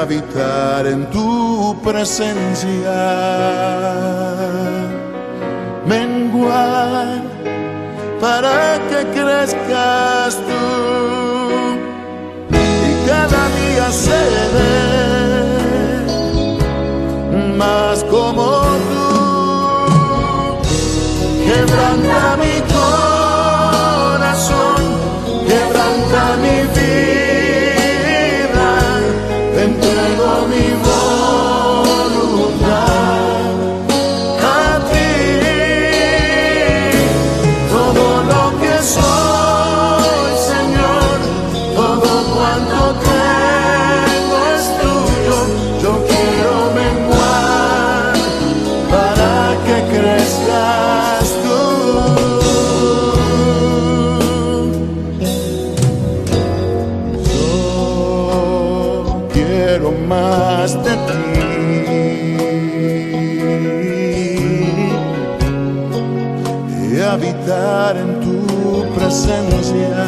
habitar en tu presencia, menguar para que crezcas tú y cada día seré más como tú. Quebranta mi corazón, quebranta mi vida, te entrego mi voluntad a ti. Todo lo que soy, Señor, todo cuanto tengo es tuyo. Yo quiero menguar para que crezcas tú. Más de ti y habitar en tu presencia,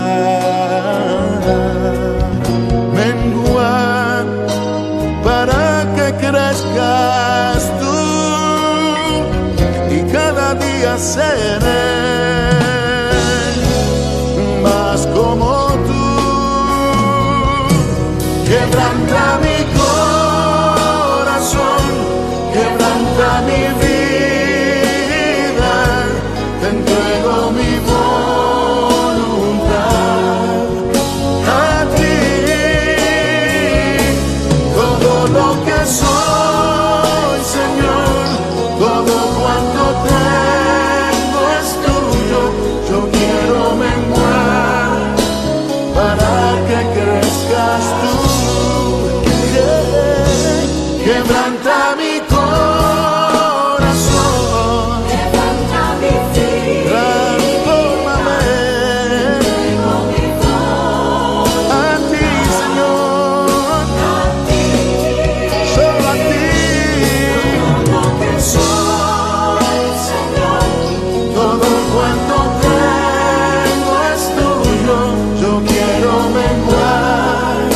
menguar para que crezcas tú y cada día seré más como tú. Quebranta mi corazón, quebranta mi vida, te entrego mi voluntad a ti. Todo lo que soy, Señor, todo cuanto tengo es tuyo. Yo quiero menguar para que crezcas tú. Quebranta mi corazón, quebranta mi vida, transfórmame entrego mi voz a ti, Señor, a ti. solo a ti. Todo lo que soy, Señor, Todo cuanto tengo es tuyo. Yo quiero menguar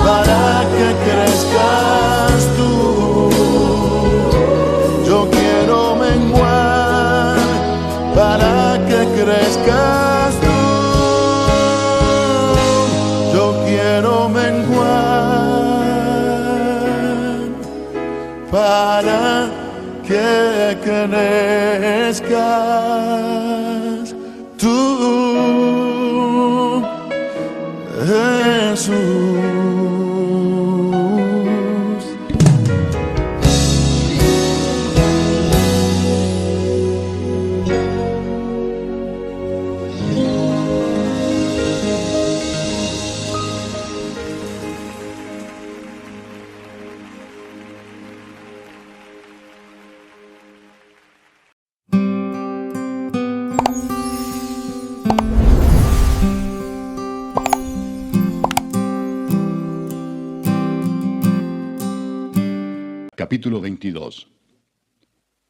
para que crezcas tú. Yo quiero menguar para que crezcas tú. Yo quiero menguar para que crezcas tú, Jesús. Capítulo 22.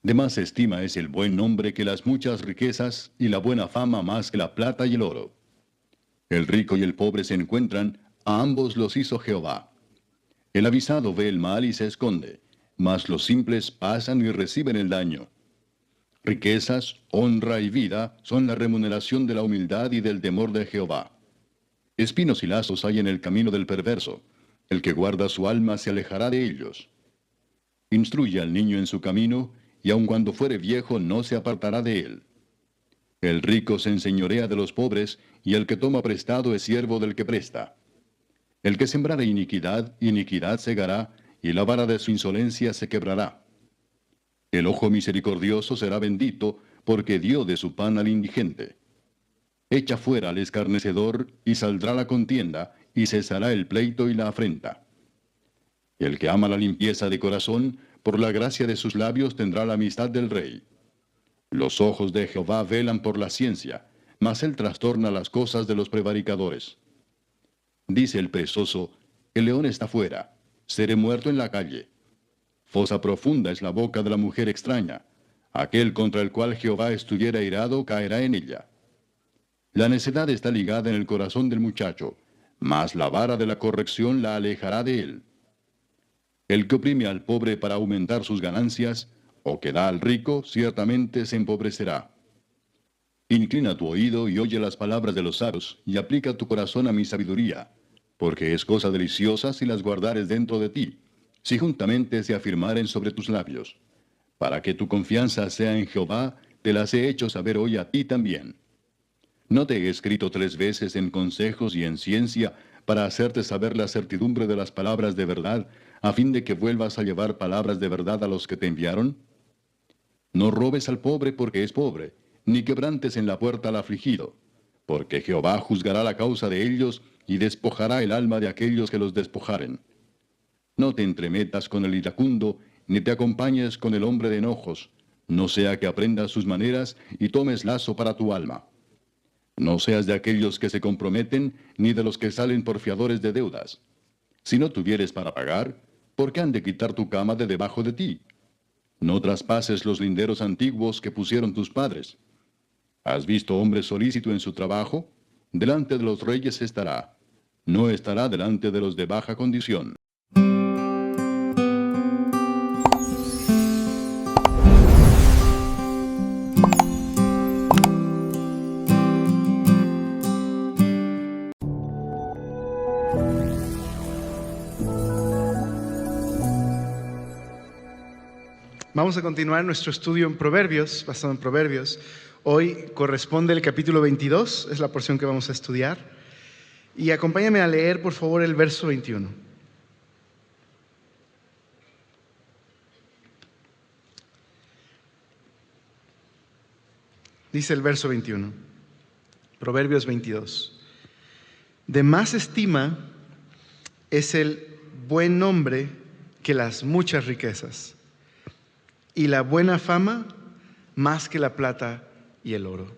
De más estima es el buen nombre que las muchas riquezas, y la buena fama más que la plata y el oro. El rico y el pobre se encuentran, a ambos los hizo Jehová. El avisado ve el mal y se esconde, mas los simples pasan y reciben el daño. Riquezas, honra y vida son la remuneración de la humildad y del temor de Jehová. Espinos y lazos hay en el camino del perverso, el que guarda su alma se alejará de ellos. Instruye al niño en su camino, y aun cuando fuere viejo no se apartará de él. El rico se enseñorea de los pobres, y el que toma prestado es siervo del que presta. El que sembrare iniquidad, iniquidad segará, y la vara de su insolencia se quebrará. El ojo misericordioso será bendito, porque dio de su pan al indigente. Echa fuera al escarnecedor, y saldrá la contienda, y cesará el pleito y la afrenta. El que ama la limpieza de corazón, por la gracia de sus labios tendrá la amistad del rey. Los ojos de Jehová velan por la ciencia, mas él trastorna las cosas de los prevaricadores. Dice el perezoso, el león está fuera, seré muerto en la calle. Fosa profunda es la boca de la mujer extraña. Aquel contra el cual Jehová estuviera airado caerá en ella. La necedad está ligada en el corazón del muchacho, mas la vara de la corrección la alejará de él. El que oprime al pobre para aumentar sus ganancias, o que da al rico, ciertamente se empobrecerá. Inclina tu oído y oye las palabras de los sabios, y aplica tu corazón a mi sabiduría, porque es cosa deliciosa si las guardares dentro de ti, si juntamente se afirmaren sobre tus labios. Para que tu confianza sea en Jehová, te las he hecho saber hoy a ti también. ¿No te he escrito 3 veces en consejos y en ciencia, para hacerte saber la certidumbre de las palabras de verdad, a fin de que vuelvas a llevar palabras de verdad a los que te enviaron? No robes al pobre porque es pobre, ni quebrantes en la puerta al afligido, porque Jehová juzgará la causa de ellos y despojará el alma de aquellos que los despojaren. No te entremetas con el iracundo, ni te acompañes con el hombre de enojos, no sea que aprendas sus maneras y tomes lazo para tu alma. No seas de aquellos que se comprometen, ni de los que salen por fiadores de deudas. Si no tuvieres para pagar, ¿por qué han de quitar tu cama de debajo de ti? No traspases los linderos antiguos que pusieron tus padres. ¿Has visto hombre solícito en su trabajo? Delante de los reyes estará. No estará delante de los de baja condición. Vamos a continuar nuestro estudio en Proverbios, basado en Proverbios. Hoy corresponde el capítulo 22, es la porción que vamos a estudiar. Y acompáñame a leer, por favor, el verso 21. Dice el verso 21, Proverbios 22. De más estima es el buen nombre que las muchas riquezas, y la buena fama más que la plata y el oro.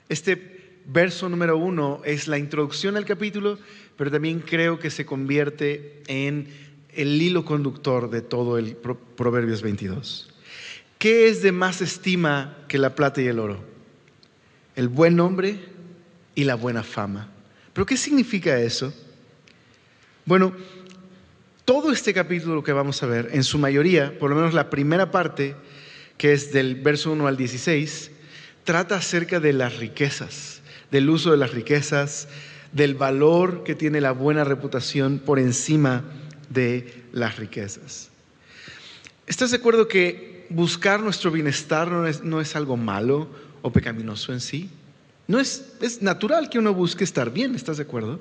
Este verso número 1 es la introducción al capítulo, pero también creo que se convierte en el hilo conductor de todo el Proverbios 22. ¿Qué es de más estima que la plata y el oro? El buen nombre y la buena fama. ¿Pero qué significa eso? Bueno, todo este capítulo que vamos a ver, en su mayoría, por lo menos la primera parte, que es del verso 1 al 16, trata acerca de las riquezas, del uso de las riquezas, del valor que tiene la buena reputación por encima de las riquezas. ¿Estás de acuerdo que buscar nuestro bienestar no es algo malo o pecaminoso en sí? No es natural que uno busque estar bien, ¿estás de acuerdo?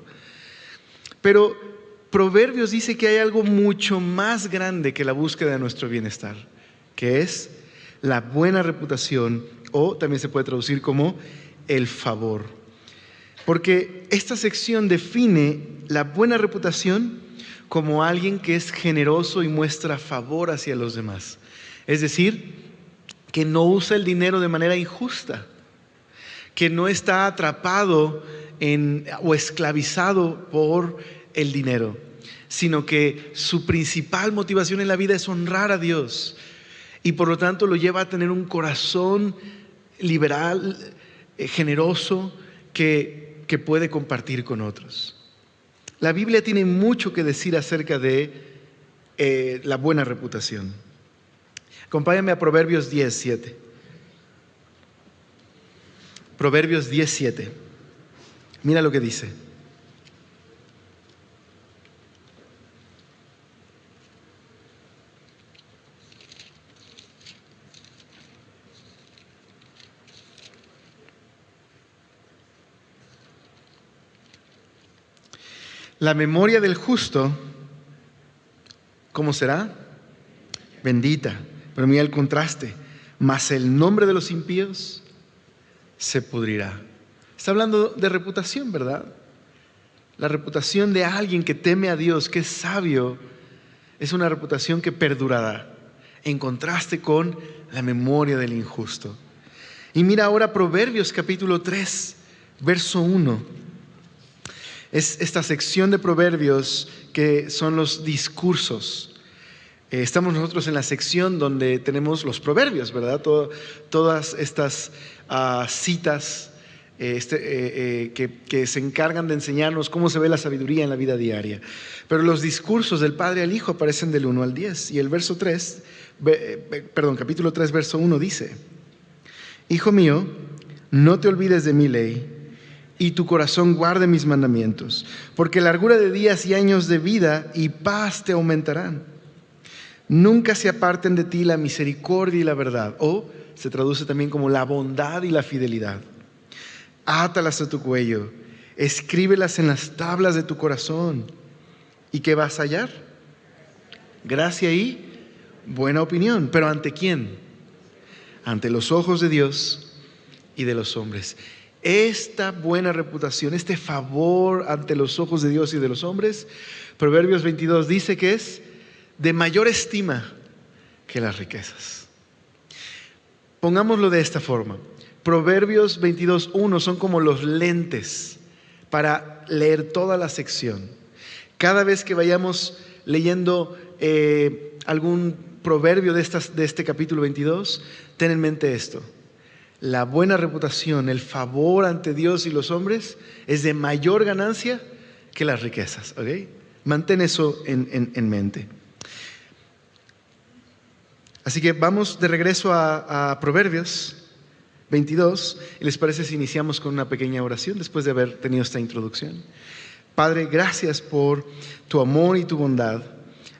Pero Proverbios dice que hay algo mucho más grande que la búsqueda de nuestro bienestar, que es la buena reputación, o también se puede traducir como el favor. Porque esta sección define la buena reputación como alguien que es generoso y muestra favor hacia los demás. Es decir, que no usa el dinero de manera injusta, que no está atrapado o esclavizado por el dinero, sino que su principal motivación en la vida es honrar a Dios y por lo tanto lo lleva a tener un corazón liberal, generoso, que puede compartir con otros. La Biblia tiene mucho que decir acerca de la buena reputación. Acompáñame a Proverbios 10:7. Proverbios 10:7. Mira lo que dice. La memoria del justo, ¿cómo será? Bendita. Pero mira el contraste. Mas el nombre de los impíos se pudrirá. Está hablando de reputación, ¿verdad? La reputación de alguien que teme a Dios, que es sabio, es una reputación que perdurará, en contraste con la memoria del injusto. Y mira ahora Proverbios capítulo 3, verso 1. Es esta sección de Proverbios que son los discursos. Estamos nosotros en la sección donde tenemos los proverbios, ¿verdad? Todas estas citas que se encargan de enseñarnos cómo se ve la sabiduría en la vida diaria. Pero los discursos del Padre al Hijo aparecen del 1 al 10. Y el capítulo 3, verso 1 dice: Hijo mío, no te olvides de mi ley, y tu corazón guarde mis mandamientos, porque largura de días y años de vida y paz te aumentarán. Nunca se aparten de ti la misericordia y la verdad, o se traduce también como la bondad y la fidelidad. Átalas a tu cuello, escríbelas en las tablas de tu corazón. ¿Y qué vas a hallar? Gracia y buena opinión. ¿Pero ante quién? Ante los ojos de Dios y de los hombres. Esta buena reputación, este favor ante los ojos de Dios y de los hombres, Proverbios 22 dice que es de mayor estima que las riquezas. Pongámoslo de esta forma. Proverbios 22:1 son como los lentes para leer toda la sección. Cada vez que vayamos leyendo algún proverbio de este capítulo 22, ten en mente esto. La buena reputación, el favor ante Dios y los hombres es de mayor ganancia que las riquezas. ¿Okay? Mantén eso en mente. Así que vamos de regreso a Proverbios 22. ¿Y les parece si iniciamos con una pequeña oración después de haber tenido esta introducción? Padre, gracias por tu amor y tu bondad.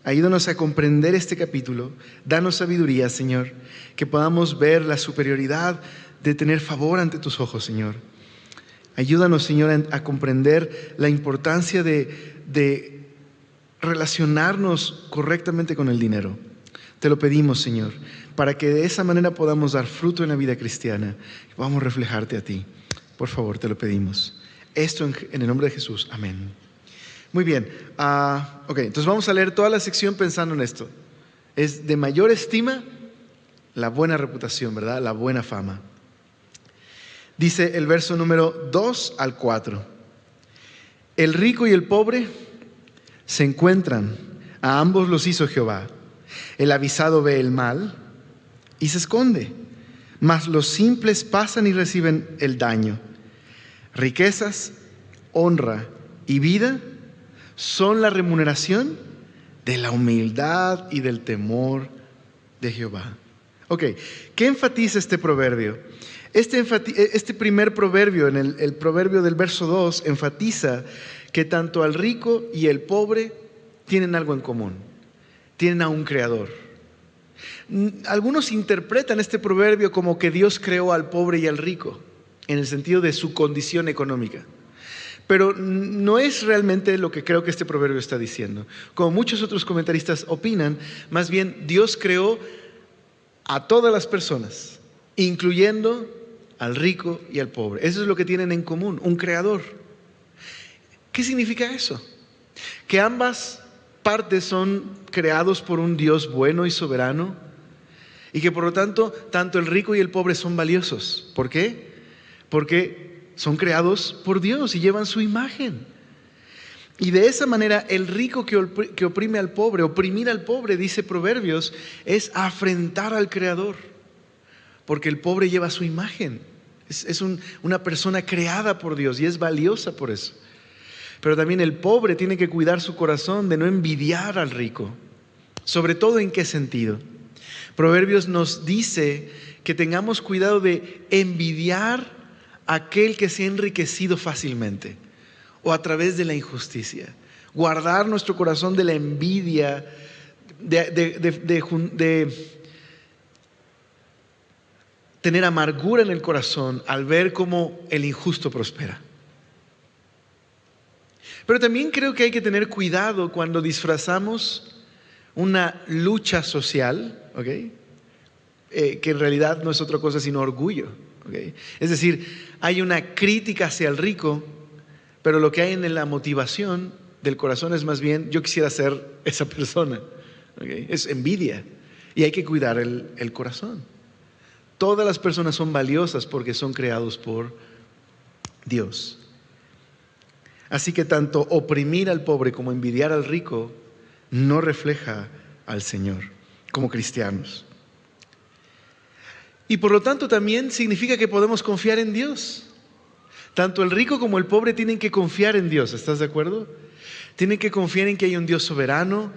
Ayúdanos a comprender este capítulo. Danos sabiduría, Señor, que podamos ver la superioridad de tener favor ante tus ojos, Señor. Ayúdanos, Señor, a comprender la importancia de relacionarnos correctamente con el dinero. Te lo pedimos, Señor, para que de esa manera podamos dar fruto en la vida cristiana y podamos reflejarte a ti. Por favor, te lo pedimos. Esto en el nombre de Jesús. Amén. Muy bien. Entonces vamos a leer toda la sección pensando en esto. Es de mayor estima la buena reputación, ¿verdad? La buena fama. Dice el verso número 2 al 4. El rico y el pobre se encuentran, a ambos los hizo Jehová. El avisado ve el mal y se esconde, mas los simples pasan y reciben el daño. Riquezas, honra y vida son la remuneración de la humildad y del temor de Jehová. ¿Qué enfatiza este proverbio? Este primer proverbio, en el proverbio del verso 2, enfatiza que tanto al rico y el pobre tienen algo en común. Tienen a un creador. Algunos interpretan este proverbio como que Dios creó al pobre y al rico, en el sentido de su condición económica. Pero no es realmente lo que creo que este proverbio está diciendo. Como muchos otros comentaristas opinan, más bien Dios creó a todas las personas, incluyendo al rico y al pobre. Eso es lo que tienen en común, un creador. ¿Qué significa eso? Que ambas partes son creados por un Dios bueno y soberano y que por lo tanto, tanto el rico y el pobre son valiosos. ¿Por qué? Porque son creados por Dios y llevan su imagen. Y de esa manera el rico que oprime al pobre, oprimir al pobre, dice Proverbios, es afrentar al Creador. Porque el pobre lleva su imagen. Es una persona creada por Dios y es valiosa por eso. Pero también el pobre tiene que cuidar su corazón de no envidiar al rico. Sobre todo, ¿en qué sentido? Proverbios nos dice que tengamos cuidado de envidiar a aquel que se ha enriquecido fácilmente o a través de la injusticia. Guardar nuestro corazón de la envidia, de tener amargura en el corazón al ver cómo el injusto prospera. Pero también creo que hay que tener cuidado cuando disfrazamos una lucha social, que en realidad no es otra cosa sino orgullo. Es decir, hay una crítica hacia el rico, pero lo que hay en la motivación del corazón es más bien, yo quisiera ser esa persona. Es envidia y hay que cuidar el corazón. Todas las personas son valiosas porque son creados por Dios. Así que tanto oprimir al pobre como envidiar al rico no refleja al Señor como cristianos. Y por lo tanto también significa que podemos confiar en Dios. Tanto el rico como el pobre tienen que confiar en Dios, ¿estás de acuerdo? Tienen que confiar en que hay un Dios soberano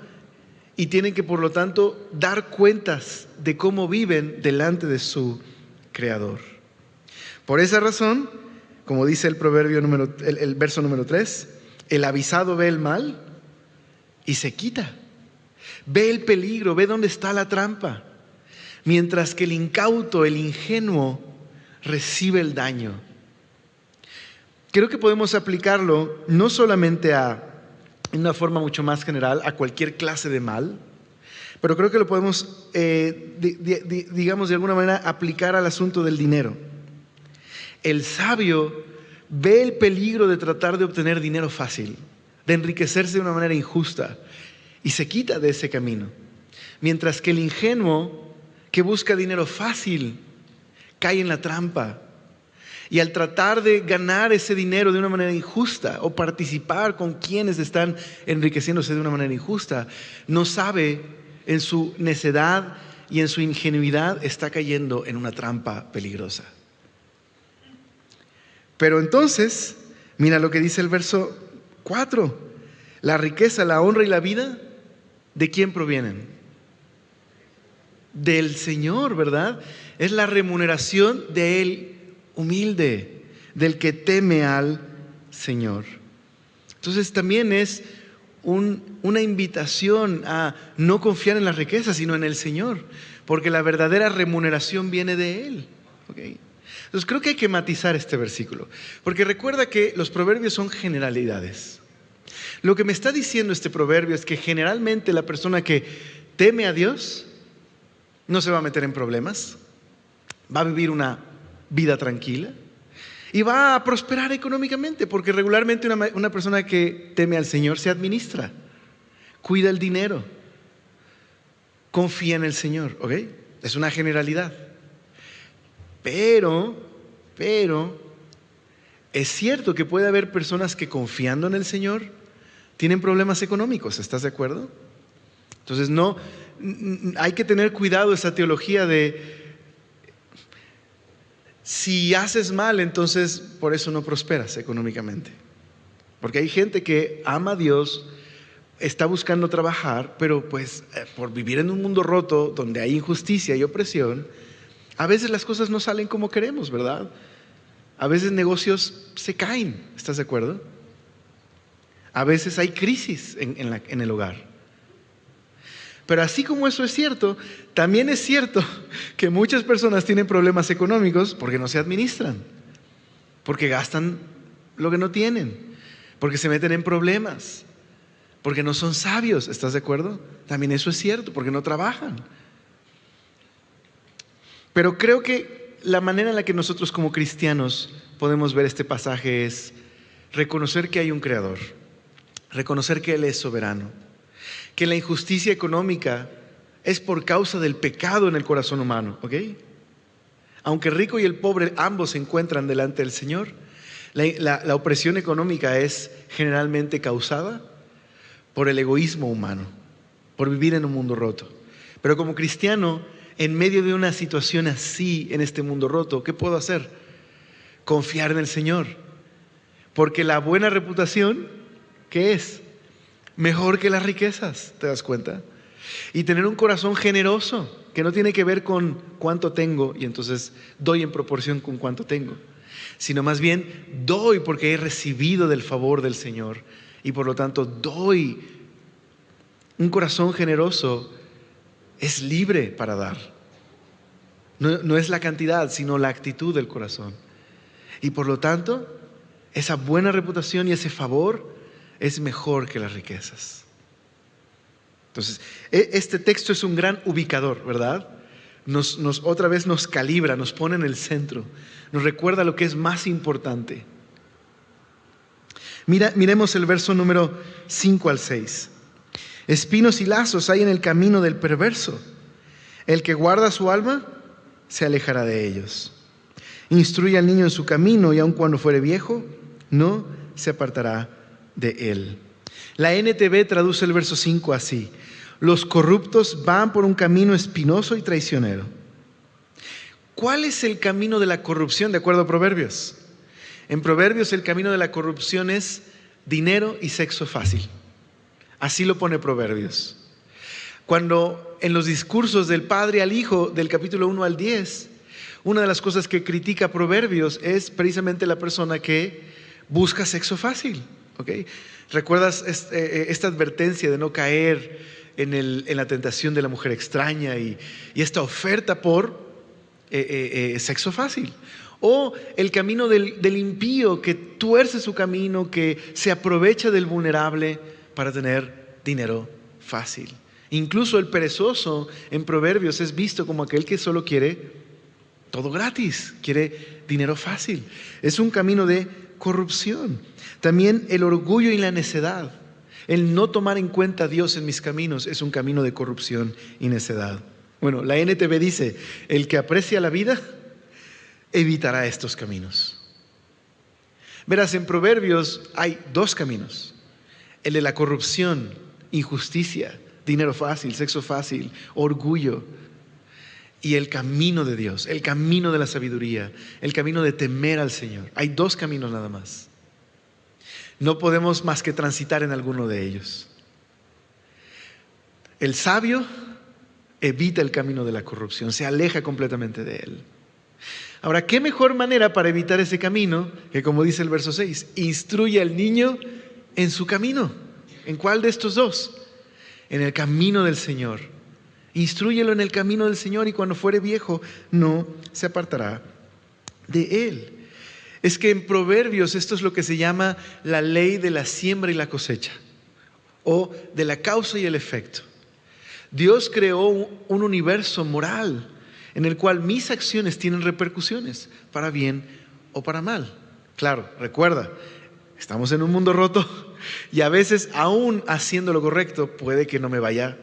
y tienen que, por lo tanto, dar cuentas de cómo viven delante de su Creador. Por esa razón, como dice el verso número 3, el avisado ve el mal y se quita. Ve el peligro, ve dónde está la trampa. Mientras que el incauto, el ingenuo, recibe el daño. Creo que podemos aplicarlo no solamente en una forma mucho más general, a cualquier clase de mal, pero creo que lo podemos, digamos de alguna manera, aplicar al asunto del dinero. El sabio ve el peligro de tratar de obtener dinero fácil, de enriquecerse de una manera injusta, y se quita de ese camino. Mientras que el ingenuo, que busca dinero fácil, cae en la trampa. Y al tratar de ganar ese dinero de una manera injusta o participar con quienes están enriqueciéndose de una manera injusta, no sabe, en su necedad y en su ingenuidad está cayendo en una trampa peligrosa. Pero entonces, mira lo que dice el verso 4. La riqueza, la honra y la vida, ¿de quién provienen? Del Señor, ¿verdad? Es la remuneración de Él humilde, del que teme al Señor. Entonces también es una invitación a no confiar en las riquezas, sino en el Señor, porque la verdadera remuneración viene de Él. ¿Okay? Entonces creo que hay que matizar este versículo, porque recuerda que los proverbios son generalidades. Lo que me está diciendo este proverbio es que generalmente la persona que teme a Dios no se va a meter en problemas, va a vivir una vida tranquila y va a prosperar económicamente, porque regularmente una persona que teme al Señor se administra, cuida el dinero, confía en el Señor, ¿ok? Es una generalidad. Pero es cierto que puede haber personas que confiando en el Señor tienen problemas económicos, ¿estás de acuerdo? Entonces no, hay que tener cuidado esa teología de si haces mal, entonces por eso no prosperas económicamente. Porque hay gente que ama a Dios, está buscando trabajar, pero pues por vivir en un mundo roto donde hay injusticia y opresión, a veces las cosas no salen como queremos, ¿verdad? A veces negocios se caen, ¿estás de acuerdo? A veces hay crisis en el hogar. Pero así como eso es cierto, también es cierto que muchas personas tienen problemas económicos porque no se administran, porque gastan lo que no tienen, porque se meten en problemas, porque no son sabios, ¿estás de acuerdo? También eso es cierto, porque no trabajan. Pero creo que la manera en la que nosotros como cristianos podemos ver este pasaje es reconocer que hay un Creador, reconocer que Él es soberano, que la injusticia económica es por causa del pecado en el corazón humano, ¿ok? Aunque el rico y el pobre ambos se encuentran delante del Señor, la opresión económica es generalmente causada por el egoísmo humano, por vivir en un mundo roto. Pero como cristiano, en medio de una situación así en este mundo roto, ¿qué puedo hacer? Confiar en el Señor, porque la buena reputación, ¿qué es? Mejor que las riquezas, ¿te das cuenta? Y tener un corazón generoso, que no tiene que ver con cuánto tengo y entonces doy en proporción con cuánto tengo, sino más bien doy porque he recibido del favor del Señor y por lo tanto doy. Un corazón generoso es libre para dar. No es la cantidad, sino la actitud del corazón. Y por lo tanto, esa buena reputación y ese favor es mejor que las riquezas. Entonces, este texto es un gran ubicador, ¿verdad? Otra vez nos calibra, nos pone en el centro, nos recuerda lo que es más importante. Miremos el verso número 5 al 6. Espinos y lazos hay en el camino del perverso. El que guarda su alma se alejará de ellos. Instruye al niño en su camino y aun cuando fuere viejo, no se apartará de él. La NTV traduce el verso 5 así: los corruptos van por un camino espinoso y traicionero. ¿Cuál es el camino de la corrupción de acuerdo a Proverbios? En Proverbios el camino de la corrupción es dinero y sexo fácil. Así lo pone Proverbios. Cuando en los discursos del Padre al Hijo, del capítulo 1 al 10, una de las cosas que critica Proverbios es precisamente la persona que busca sexo fácil. ¿Okay? ¿Recuerdas esta advertencia de no caer en la tentación de la mujer extraña y esta oferta por sexo fácil? O el camino del impío que tuerce su camino, que se aprovecha del vulnerable para tener dinero fácil. Incluso el perezoso en Proverbios es visto como aquel que solo quiere todo gratis, quiere dinero fácil. Es un camino de corrupción. También el orgullo y la necedad, el no tomar en cuenta a Dios en mis caminos, es un camino de corrupción y necedad. Bueno, la NTV dice, el que aprecia la vida evitará estos caminos. Verás, en Proverbios hay dos caminos: el de la corrupción, injusticia, dinero fácil, sexo fácil, orgullo, y el camino de Dios, el camino de la sabiduría, el camino de temer al Señor. Hay dos caminos nada más. No podemos más que transitar en alguno de ellos. El sabio evita el camino de la corrupción, se aleja completamente de él. Ahora, ¿qué mejor manera para evitar ese camino que, como dice el verso 6, instruye al niño en su camino? ¿En cuál de estos dos? En el camino del Señor. Instrúyelo en el camino del Señor y cuando fuere viejo no se apartará de él. Es que en Proverbios esto es lo que se llama la ley de la siembra y la cosecha, o de la causa y el efecto. Dios creó un universo moral en el cual mis acciones tienen repercusiones, para bien o para mal. Claro, recuerda, estamos en un mundo roto y a veces aún haciendo lo correcto puede que no me vaya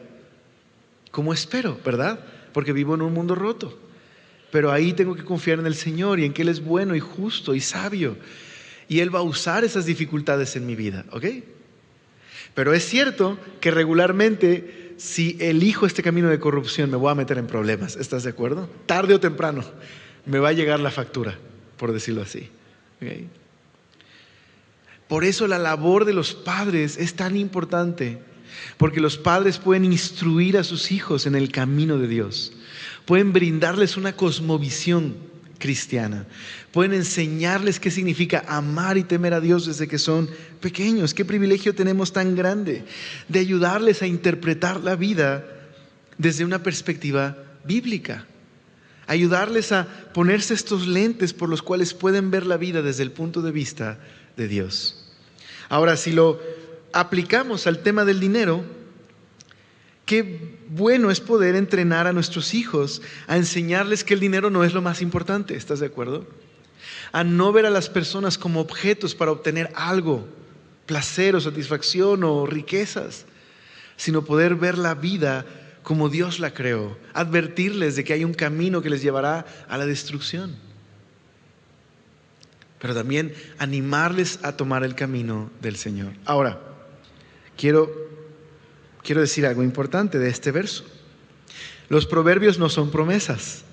como espero, ¿verdad? Porque vivo en un mundo roto. Pero ahí tengo que confiar en el Señor y en que Él es bueno y justo y sabio. Y Él va a usar esas dificultades en mi vida, ¿ok? Pero es cierto que regularmente, si elijo este camino de corrupción, me voy a meter en problemas. ¿Estás de acuerdo? Tarde o temprano me va a llegar la factura, por decirlo así. ¿Okay? Por eso la labor de los padres es tan importante, porque los padres pueden instruir a sus hijos en el camino de Dios. Pueden brindarles una cosmovisión cristiana. Pueden enseñarles qué significa amar y temer a Dios desde que son pequeños. Qué privilegio tenemos tan grande de ayudarles a interpretar la vida desde una perspectiva bíblica. Ayudarles a ponerse estos lentes por los cuales pueden ver la vida desde el punto de vista de Dios. Ahora, si lo aplicamos al tema del dinero, qué bueno es poder entrenar a nuestros hijos a enseñarles que el dinero no es lo más importante. ¿Estás de acuerdo? A no ver a las personas como objetos para obtener algo, placer o satisfacción o riquezas, sino poder ver la vida como Dios la creó. Advertirles de que hay un camino que les llevará a la destrucción. Pero también animarles a tomar el camino del Señor. Ahora, quiero decir algo importante de este verso. Los proverbios no son promesas,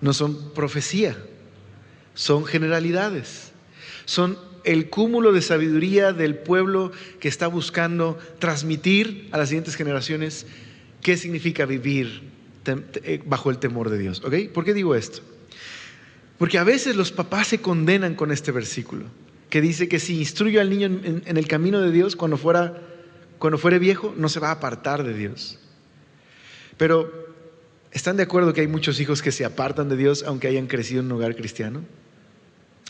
no son profecía, son generalidades. Son el cúmulo de sabiduría del pueblo que está buscando transmitir a las siguientes generaciones qué significa vivir bajo el temor de Dios. ¿Ok? ¿Por qué digo esto? Porque a veces los papás se condenan con este versículo, que dice que si instruyo al niño en el camino de Dios, cuando fuere viejo, no se va a apartar de Dios. Pero, ¿están de acuerdo que hay muchos hijos que se apartan de Dios aunque hayan crecido en un hogar cristiano?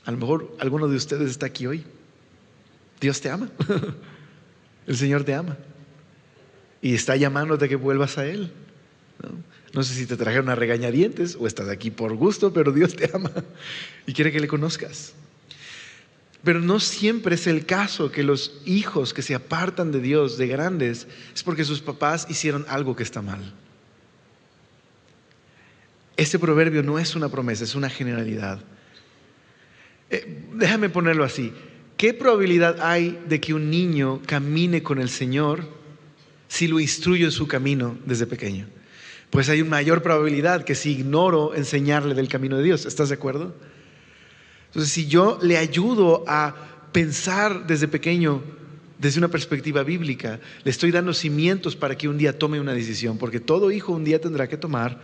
A lo mejor alguno de ustedes está aquí hoy. Dios te ama. El Señor te ama. Y está llamándote a que vuelvas a Él. No sé si te trajeron a regañadientes o estás aquí por gusto, pero Dios te ama y quiere que le conozcas. Pero no siempre es el caso que los hijos que se apartan de Dios de grandes es porque sus papás hicieron algo que está mal. Este proverbio no es una promesa, es una generalidad. Déjame ponerlo así. ¿Qué probabilidad hay de que un niño camine con el Señor si lo instruyo en su camino desde pequeño? Pues hay una mayor probabilidad que si ignoro enseñarle del camino de Dios. ¿Estás de acuerdo? Entonces, si yo le ayudo a pensar desde pequeño, desde una perspectiva bíblica, le estoy dando cimientos para que un día tome una decisión, porque todo hijo un día tendrá que tomar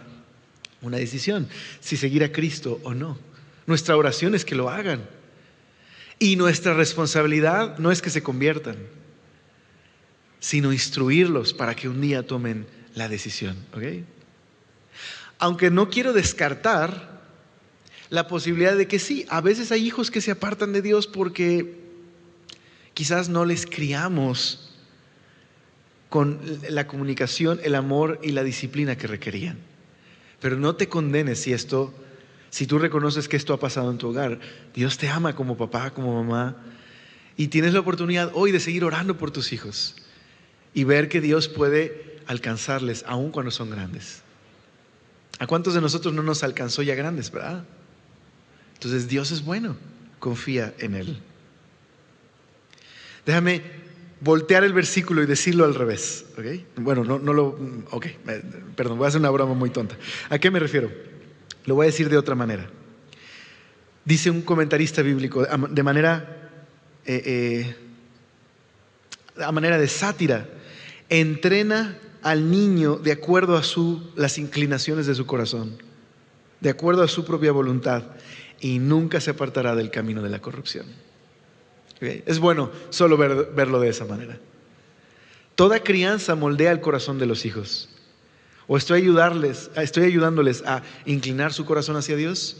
una decisión, si seguir a Cristo o no. Nuestra oración es que lo hagan. Y nuestra responsabilidad no es que se conviertan, sino instruirlos para que un día tomen la decisión. ¿Ok? Aunque no quiero descartar la posibilidad de que sí, a veces hay hijos que se apartan de Dios porque quizás no les criamos con la comunicación, el amor y la disciplina que requerían. Pero no te condenes si tú reconoces que esto ha pasado en tu hogar. Dios te ama como papá, como mamá, y tienes la oportunidad hoy de seguir orando por tus hijos y ver que Dios puede alcanzarles aun cuando son grandes. ¿A cuántos de nosotros no nos alcanzó ya grandes, verdad? Entonces Dios es bueno, confía en Él. Déjame voltear el versículo y decirlo al revés, ¿ok? Bueno, perdón, voy a hacer una broma muy tonta. ¿A qué me refiero? Lo voy a decir de otra manera. Dice un comentarista bíblico de manera a manera de sátira: entrena al niño de acuerdo a las inclinaciones de su corazón, de acuerdo a su propia voluntad, y nunca se apartará del camino de la corrupción. ¿Okay? Es bueno solo verlo de esa manera. Toda crianza moldea el corazón de los hijos. O estoy ayudándoles a inclinar su corazón hacia Dios,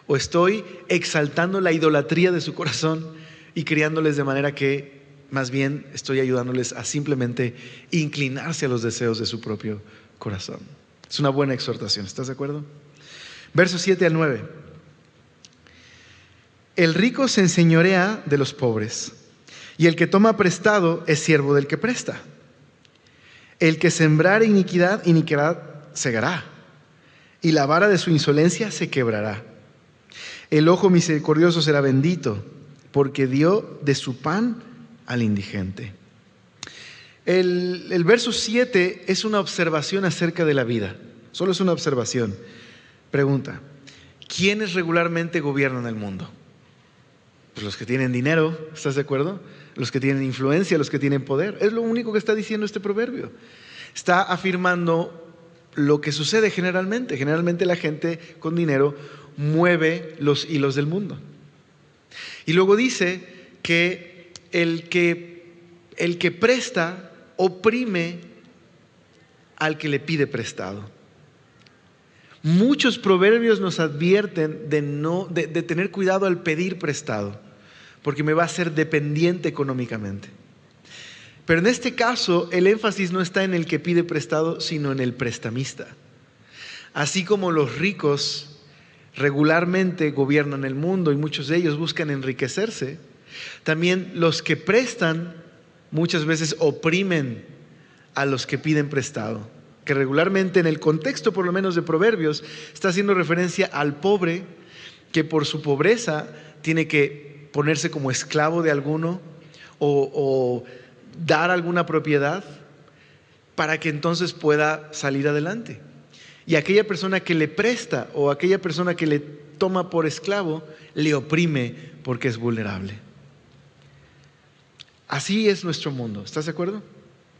o estoy exaltando la idolatría de su corazón y criándoles de manera que más bien estoy ayudándoles a simplemente inclinarse a los deseos de su propio corazón. Es una buena exhortación, ¿estás de acuerdo? Versos 7 al 9. El rico se enseñorea de los pobres, y el que toma prestado es siervo del que presta. El que sembrare iniquidad, iniquidad segará, y la vara de su insolencia se quebrará. El ojo misericordioso será bendito, porque dio de su pan al indigente. El verso 7 es una observación acerca de la vida. Solo es una observación. Pregunta: ¿quiénes regularmente gobiernan el mundo? Pues los que tienen dinero, ¿estás de acuerdo? Los que tienen influencia, los que tienen poder. Es lo único que está diciendo este proverbio. Está afirmando lo que sucede generalmente. Generalmente la gente con dinero mueve los hilos del mundo. Y luego dice que el que presta oprime al que le pide prestado. Muchos proverbios nos advierten de tener cuidado al pedir prestado, porque me va a hacer dependiente económicamente. Pero en este caso, el énfasis no está en el que pide prestado, sino en el prestamista. Así como los ricos regularmente gobiernan el mundo y muchos de ellos buscan enriquecerse, también los que prestan muchas veces oprimen a los que piden prestado, que regularmente en el contexto por lo menos de Proverbios está haciendo referencia al pobre que por su pobreza tiene que ponerse como esclavo de alguno o dar alguna propiedad para que entonces pueda salir adelante. Y aquella persona que le presta o aquella persona que le toma por esclavo le oprime porque es vulnerable. Así es nuestro mundo, ¿estás de acuerdo?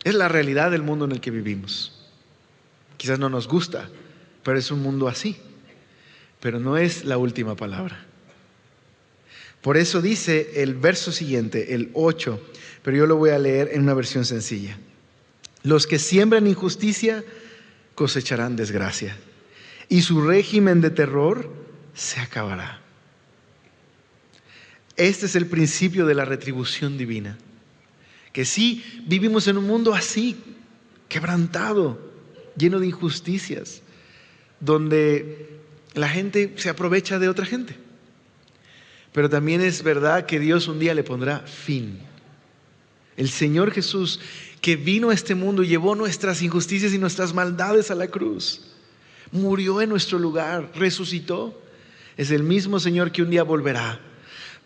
Es la realidad del mundo en el que vivimos. Quizás no nos gusta, pero es un mundo así. Pero no es la última palabra. Por eso dice el verso siguiente, el 8, pero yo lo voy a leer en una versión sencilla. Los que siembran injusticia cosecharán desgracia, y su régimen de terror se acabará. Este es el principio de la retribución divina. Que sí, vivimos en un mundo así, quebrantado, lleno de injusticias, donde la gente se aprovecha de otra gente. Pero también es verdad que Dios un día le pondrá fin. El Señor Jesús, que vino a este mundo y llevó nuestras injusticias y nuestras maldades a la cruz, murió en nuestro lugar, resucitó. Es el mismo Señor que un día volverá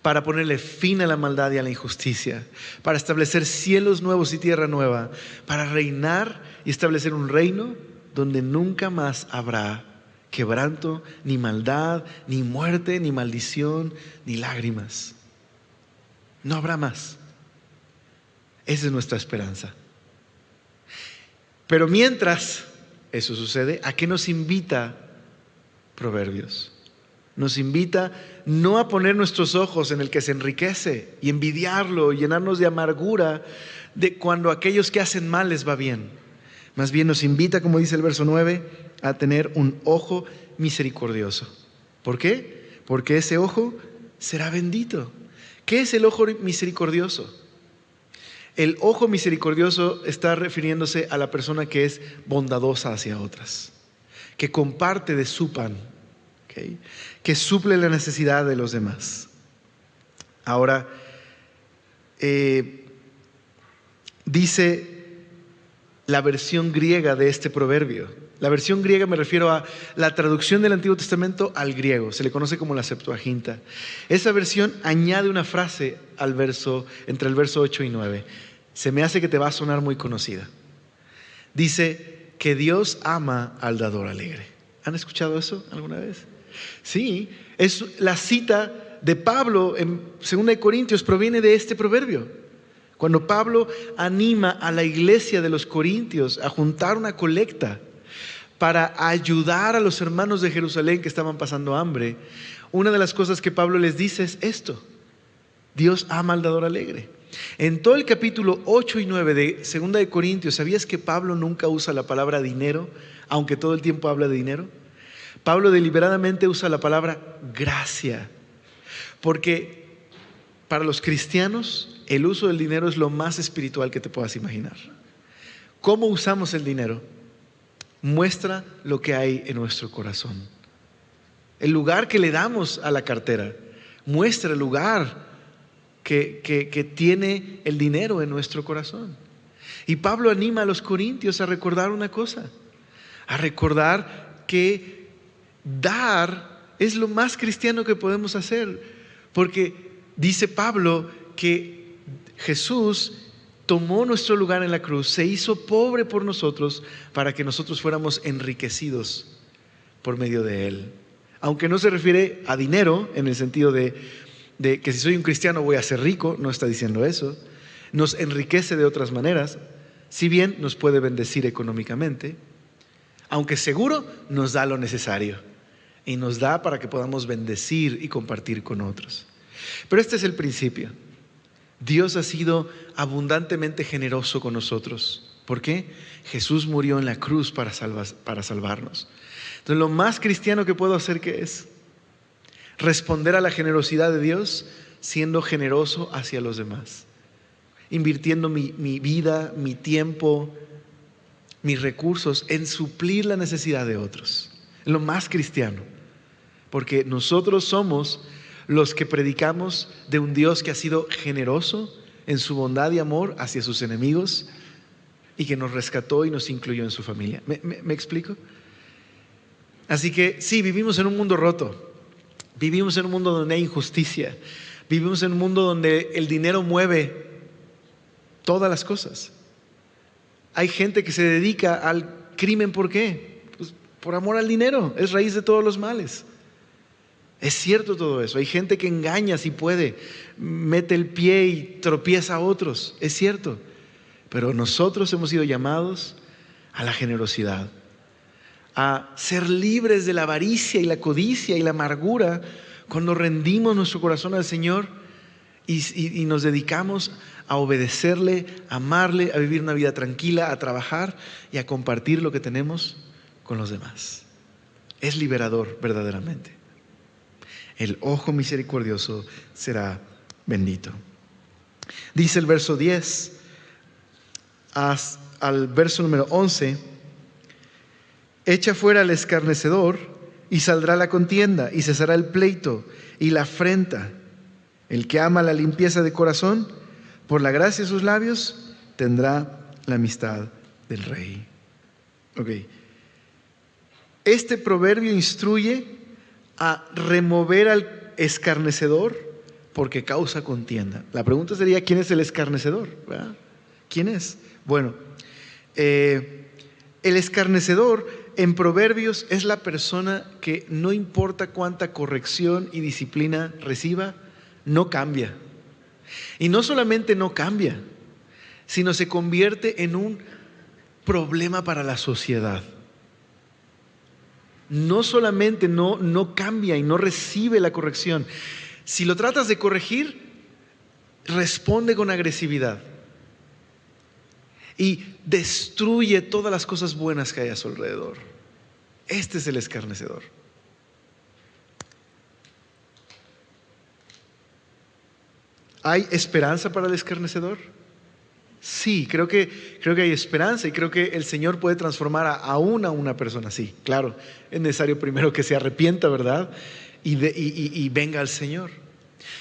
para ponerle fin a la maldad y a la injusticia, para establecer cielos nuevos y tierra nueva, para reinar y establecer un reino donde nunca más habrá quebranto, ni maldad, ni muerte, ni maldición, ni lágrimas. No habrá más. Esa es nuestra esperanza. Pero mientras eso sucede, ¿a qué nos invita Proverbios? Nos invita no a poner nuestros ojos en el que se enriquece y envidiarlo, llenarnos de amargura de cuando a aquellos que hacen mal les va bien. Más bien nos invita, como dice el verso 9, a tener un ojo misericordioso. ¿Por qué? Porque ese ojo será bendito. ¿Qué es el ojo misericordioso? El ojo misericordioso está refiriéndose a la persona que es bondadosa hacia otras, que comparte de su pan, ¿okay? Que suple la necesidad de los demás. Ahora, dice la versión griega de este proverbio. La versión griega me refiero a la traducción del Antiguo Testamento al griego. Se le conoce como la Septuaginta. Esa versión añade una frase al verso, entre el verso 8 y 9. Se me hace que te va a sonar muy conocida. Dice que Dios ama al dador alegre. ¿Han escuchado eso alguna vez? Sí, es la cita de Pablo en 2 Corintios, proviene de este proverbio. Cuando Pablo anima a la iglesia de los Corintios a juntar una colecta para ayudar a los hermanos de Jerusalén que estaban pasando hambre, una de las cosas que Pablo les dice es esto: Dios ama al dador alegre. En todo el capítulo 8 y 9 de 2 de Corintios, ¿sabías que Pablo nunca usa la palabra dinero, aunque todo el tiempo habla de dinero? Pablo deliberadamente usa la palabra gracia, porque para los cristianos el uso del dinero es lo más espiritual que te puedas imaginar. ¿Cómo usamos el dinero? Muestra lo que hay en nuestro corazón. El lugar que le damos a la cartera muestra el lugar que tiene el dinero en nuestro corazón. Y Pablo anima a los corintios a recordar una cosa, a recordar que dar es lo más cristiano que podemos hacer, porque dice Pablo que Jesús tomó nuestro lugar en la cruz, se hizo pobre por nosotros para que nosotros fuéramos enriquecidos por medio de Él. Aunque no se refiere a dinero en el sentido de que si soy un cristiano voy a ser rico, no está diciendo eso. Nos enriquece de otras maneras, si bien nos puede bendecir económicamente, aunque seguro nos da lo necesario y nos da para que podamos bendecir y compartir con otros. Pero este es el principio. Dios ha sido abundantemente generoso con nosotros. ¿Por qué? Jesús murió en la cruz para salvarnos. Entonces, lo más cristiano que puedo hacer, ¿qué es? Responder a la generosidad de Dios siendo generoso hacia los demás, invirtiendo mi vida, mi tiempo, mis recursos en suplir la necesidad de otros. Es lo más cristiano, porque nosotros somos los que predicamos de un Dios que ha sido generoso en su bondad y amor hacia sus enemigos y que nos rescató y nos incluyó en su familia. ¿Me explico? Así que sí, vivimos en un mundo roto, vivimos en un mundo donde hay injusticia, vivimos en un mundo donde el dinero mueve todas las cosas. Hay gente que se dedica al crimen, ¿por qué? Pues por amor al dinero, es raíz de todos los males. Es cierto todo eso. Hay gente que engaña si puede, mete el pie y tropieza a otros, es cierto. Pero nosotros hemos sido llamados a la generosidad, a ser libres de la avaricia y la codicia y la amargura cuando rendimos nuestro corazón al Señor y nos dedicamos a obedecerle, a amarle, a vivir una vida tranquila, a trabajar y a compartir lo que tenemos con los demás. Es liberador verdaderamente. El ojo misericordioso será bendito. Dice el verso 10 al verso número 11: echa fuera al escarnecedor y saldrá la contienda y cesará el pleito y la afrenta. El que ama la limpieza de corazón, por la gracia de sus labios, tendrá la amistad del rey. Okay. Este proverbio instruye a remover al escarnecedor porque causa contienda. La pregunta sería: ¿quién es el escarnecedor? ¿Verdad? ¿Quién es? Bueno, el escarnecedor en Proverbios es la persona que no importa cuánta corrección y disciplina reciba, no cambia. Y no solamente no cambia, sino se convierte en un problema para la sociedad. No solamente no cambia y no recibe la corrección. Si lo tratas de corregir, responde con agresividad y destruye todas las cosas buenas que hay a su alrededor. Este es el escarnecedor. ¿Hay esperanza para el escarnecedor? Sí, creo que hay esperanza y creo que el Señor puede transformar aún a una persona así. Claro, es necesario primero que se arrepienta, ¿verdad? Y venga al Señor.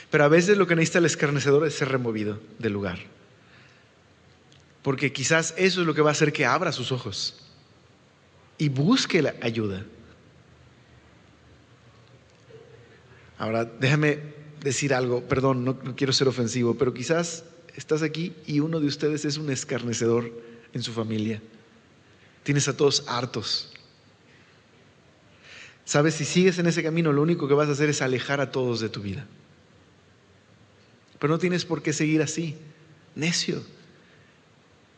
Pero a veces lo que necesita el escarnecedor es ser removido del lugar. Porque quizás eso es lo que va a hacer que abra sus ojos y busque la ayuda. Ahora, déjame decir algo, perdón, no quiero ser ofensivo, pero quizás estás aquí y uno de ustedes es un escarnecedor en su familia. Tienes a todos hartos. Sabes, si sigues en ese camino, lo único que vas a hacer es alejar a todos de tu vida. Pero no tienes por qué seguir así, necio.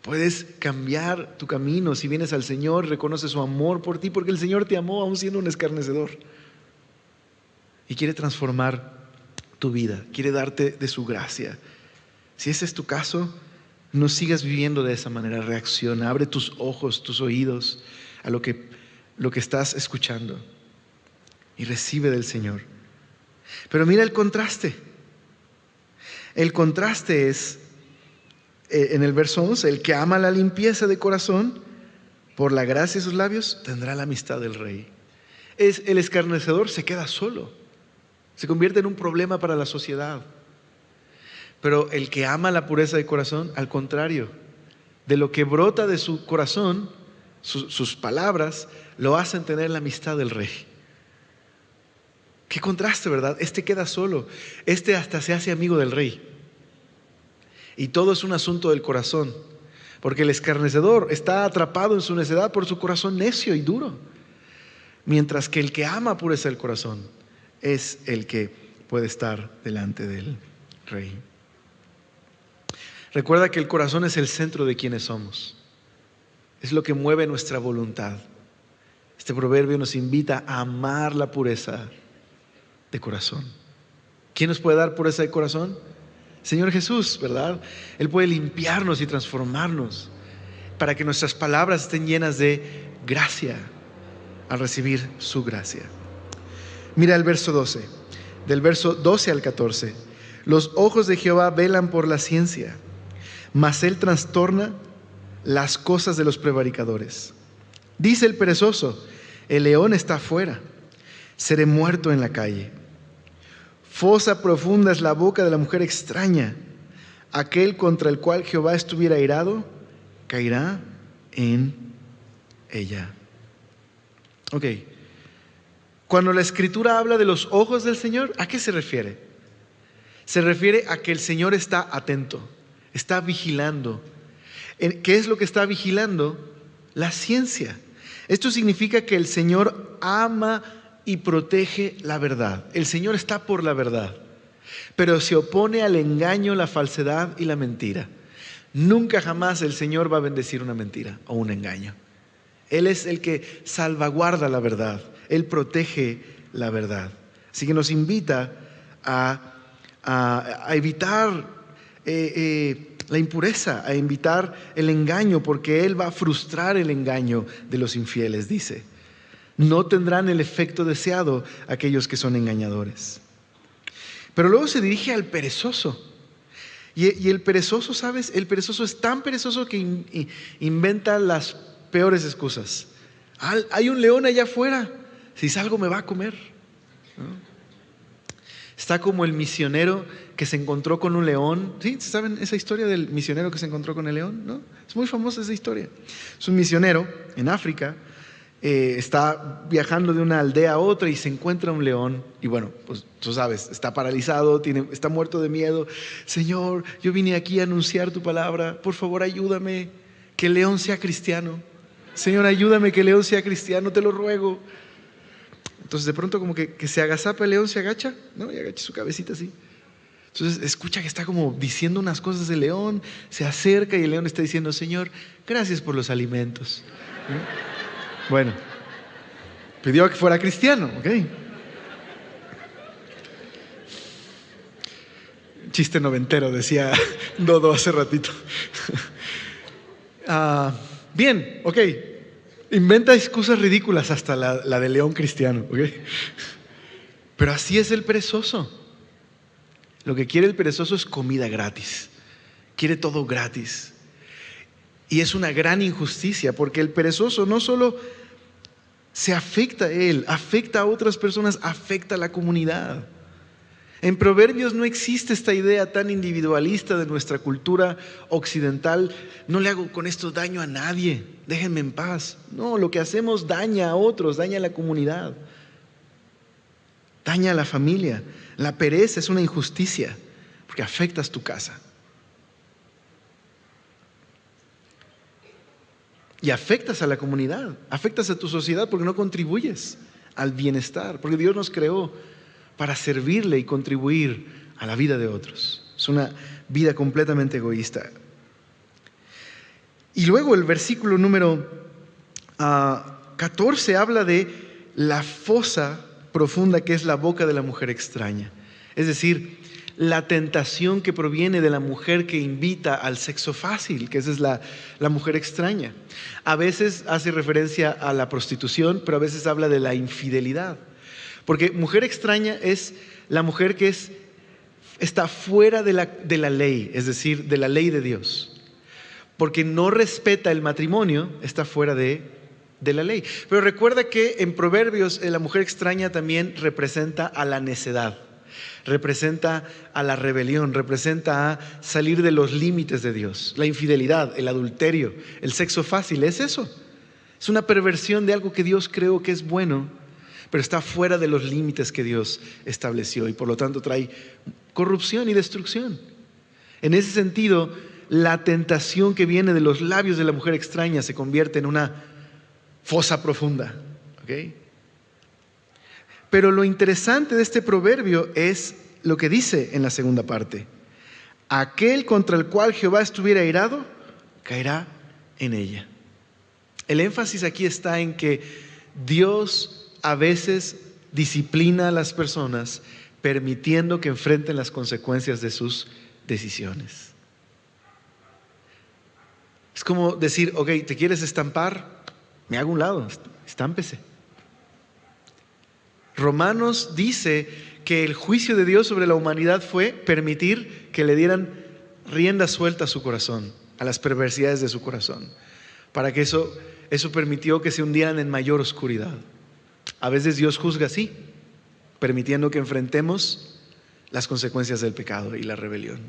Puedes cambiar tu camino si vienes al Señor, reconoces su amor por ti, porque el Señor te amó aún siendo un escarnecedor. Y quiere transformar tu vida, quiere darte de su gracia. Si ese es tu caso, no sigas viviendo de esa manera, reacciona, abre tus ojos, tus oídos a lo que estás escuchando y recibe del Señor. Pero mira el contraste. El contraste es, en el verso 11, el que ama la limpieza de corazón, por la gracia de sus labios, tendrá la amistad del Rey. El escarnecedor se queda solo, se convierte en un problema para la sociedad. Pero el que ama la pureza de corazón, al contrario, de lo que brota de su corazón, sus palabras, lo hacen tener la amistad del Rey. Qué contraste, ¿verdad? Este queda solo, este hasta se hace amigo del Rey. Y todo es un asunto del corazón, porque el escarnecedor está atrapado en su necedad por su corazón necio y duro, mientras que el que ama pureza del corazón es el que puede estar delante del Rey. Recuerda que el corazón es el centro de quienes somos. Es lo que mueve nuestra voluntad. Este proverbio nos invita a amar la pureza de corazón. ¿Quién nos puede dar pureza de corazón? Señor Jesús, ¿verdad? Él puede limpiarnos y transformarnos para que nuestras palabras estén llenas de gracia al recibir su gracia. Mira el verso 12, del verso 12 al 14. Los ojos de Jehová velan por la ciencia, mas él trastorna las cosas de los prevaricadores. Dice el perezoso: el león está afuera, seré muerto en la calle. Fosa profunda es la boca de la mujer extraña. Aquel contra el cual Jehová estuviera airado, caerá en ella. Ok. Cuando la Escritura habla de los ojos del Señor, ¿a qué se refiere? Se refiere a que el Señor está atento, está vigilando. ¿Qué es lo que está vigilando? La ciencia. Esto significa que el Señor ama y protege la verdad. El Señor está por la verdad, pero se opone al engaño, la falsedad y la mentira. Nunca jamás el Señor va a bendecir una mentira o un engaño. Él es el que salvaguarda la verdad. Él protege la verdad. Así que nos invita a evitar la impureza, a evitar el engaño, porque Él va a frustrar el engaño de los infieles, dice. No tendrán el efecto deseado aquellos que son engañadores. Pero luego se dirige al perezoso. Y el perezoso, ¿sabes? El perezoso es tan perezoso que inventa las peores excusas. Hay un león allá afuera, si salgo me va a comer, ¿no? Está como el misionero que se encontró con un león. ¿Sí? ¿Saben esa historia del misionero que se encontró con el león? ¿No? Es muy famosa esa historia. Es un misionero en África, está viajando de una aldea a otra y se encuentra un león. Y bueno, pues tú sabes, está paralizado, está muerto de miedo. Señor, yo vine aquí a anunciar tu palabra, por favor ayúdame, que el león sea cristiano. Señor, ayúdame que León sea cristiano, te lo ruego. Entonces de pronto como que se agazapa el león, se agacha, ¿no? Y agacha su cabecita así. Entonces escucha que está como diciendo unas cosas el león, se acerca y el león está diciendo: Señor, gracias por los alimentos. ¿No? Bueno, pidió que fuera cristiano, ¿ok? Chiste noventero, decía Dodo hace ratito. Bien, ok. Inventa excusas ridículas hasta la de león cristiano, ¿ok? Pero así es el perezoso. Lo que quiere el perezoso es comida gratis. Quiere todo gratis. Y es una gran injusticia, porque el perezoso no solo se afecta a él, afecta a otras personas, afecta a la comunidad. En Proverbios no existe esta idea tan individualista de nuestra cultura occidental: no le hago con esto daño a nadie, déjenme en paz. No, lo que hacemos daña a otros, daña a la comunidad, daña a la familia. La pereza es una injusticia porque afectas tu casa. Y afectas a la comunidad, afectas a tu sociedad porque no contribuyes al bienestar, porque Dios nos creó para servirle y contribuir a la vida de otros. Es una vida completamente egoísta. Y luego el versículo número 14 habla de la fosa profunda que es la boca de la mujer extraña. Es decir, la tentación que proviene de la mujer que invita al sexo fácil, que esa es la mujer extraña. A veces hace referencia a la prostitución, pero a veces habla de la infidelidad. Porque mujer extraña es la mujer que está fuera de la ley, es decir, de la ley de Dios. Porque no respeta el matrimonio, está fuera de la ley. Pero recuerda que en Proverbios la mujer extraña también representa a la necedad, representa a la rebelión, representa a salir de los límites de Dios. La infidelidad, el adulterio, el sexo fácil, es eso. Es una perversión de algo que Dios creó que es bueno, pero está fuera de los límites que Dios estableció y por lo tanto trae corrupción y destrucción. En ese sentido, la tentación que viene de los labios de la mujer extraña se convierte en una fosa profunda, ¿ok? Pero lo interesante de este proverbio es lo que dice en la segunda parte: aquel contra el cual Jehová estuviera airado, caerá en ella. El énfasis aquí está en que Dios a veces disciplina a las personas permitiendo que enfrenten las consecuencias de sus decisiones. Es como decir: ok, ¿te quieres estampar? Me hago a un lado, estámpese. Romanos dice que el juicio de Dios sobre la humanidad fue permitir que le dieran rienda suelta a su corazón, a las perversidades de su corazón, para que eso permitió que se hundieran en mayor oscuridad. A veces Dios juzga así, permitiendo que enfrentemos las consecuencias del pecado y la rebelión.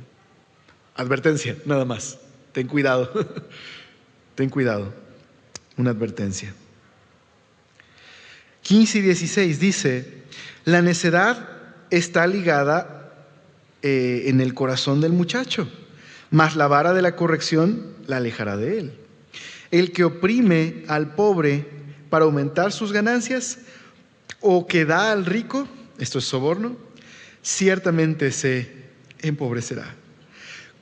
Advertencia, nada más. Ten cuidado. Ten cuidado. Una advertencia. 15 y 16 dice: la necedad está ligada en el corazón del muchacho, mas la vara de la corrección la alejará de él. El que oprime al pobre para aumentar sus ganancias, o que da al rico, esto es soborno, ciertamente se empobrecerá.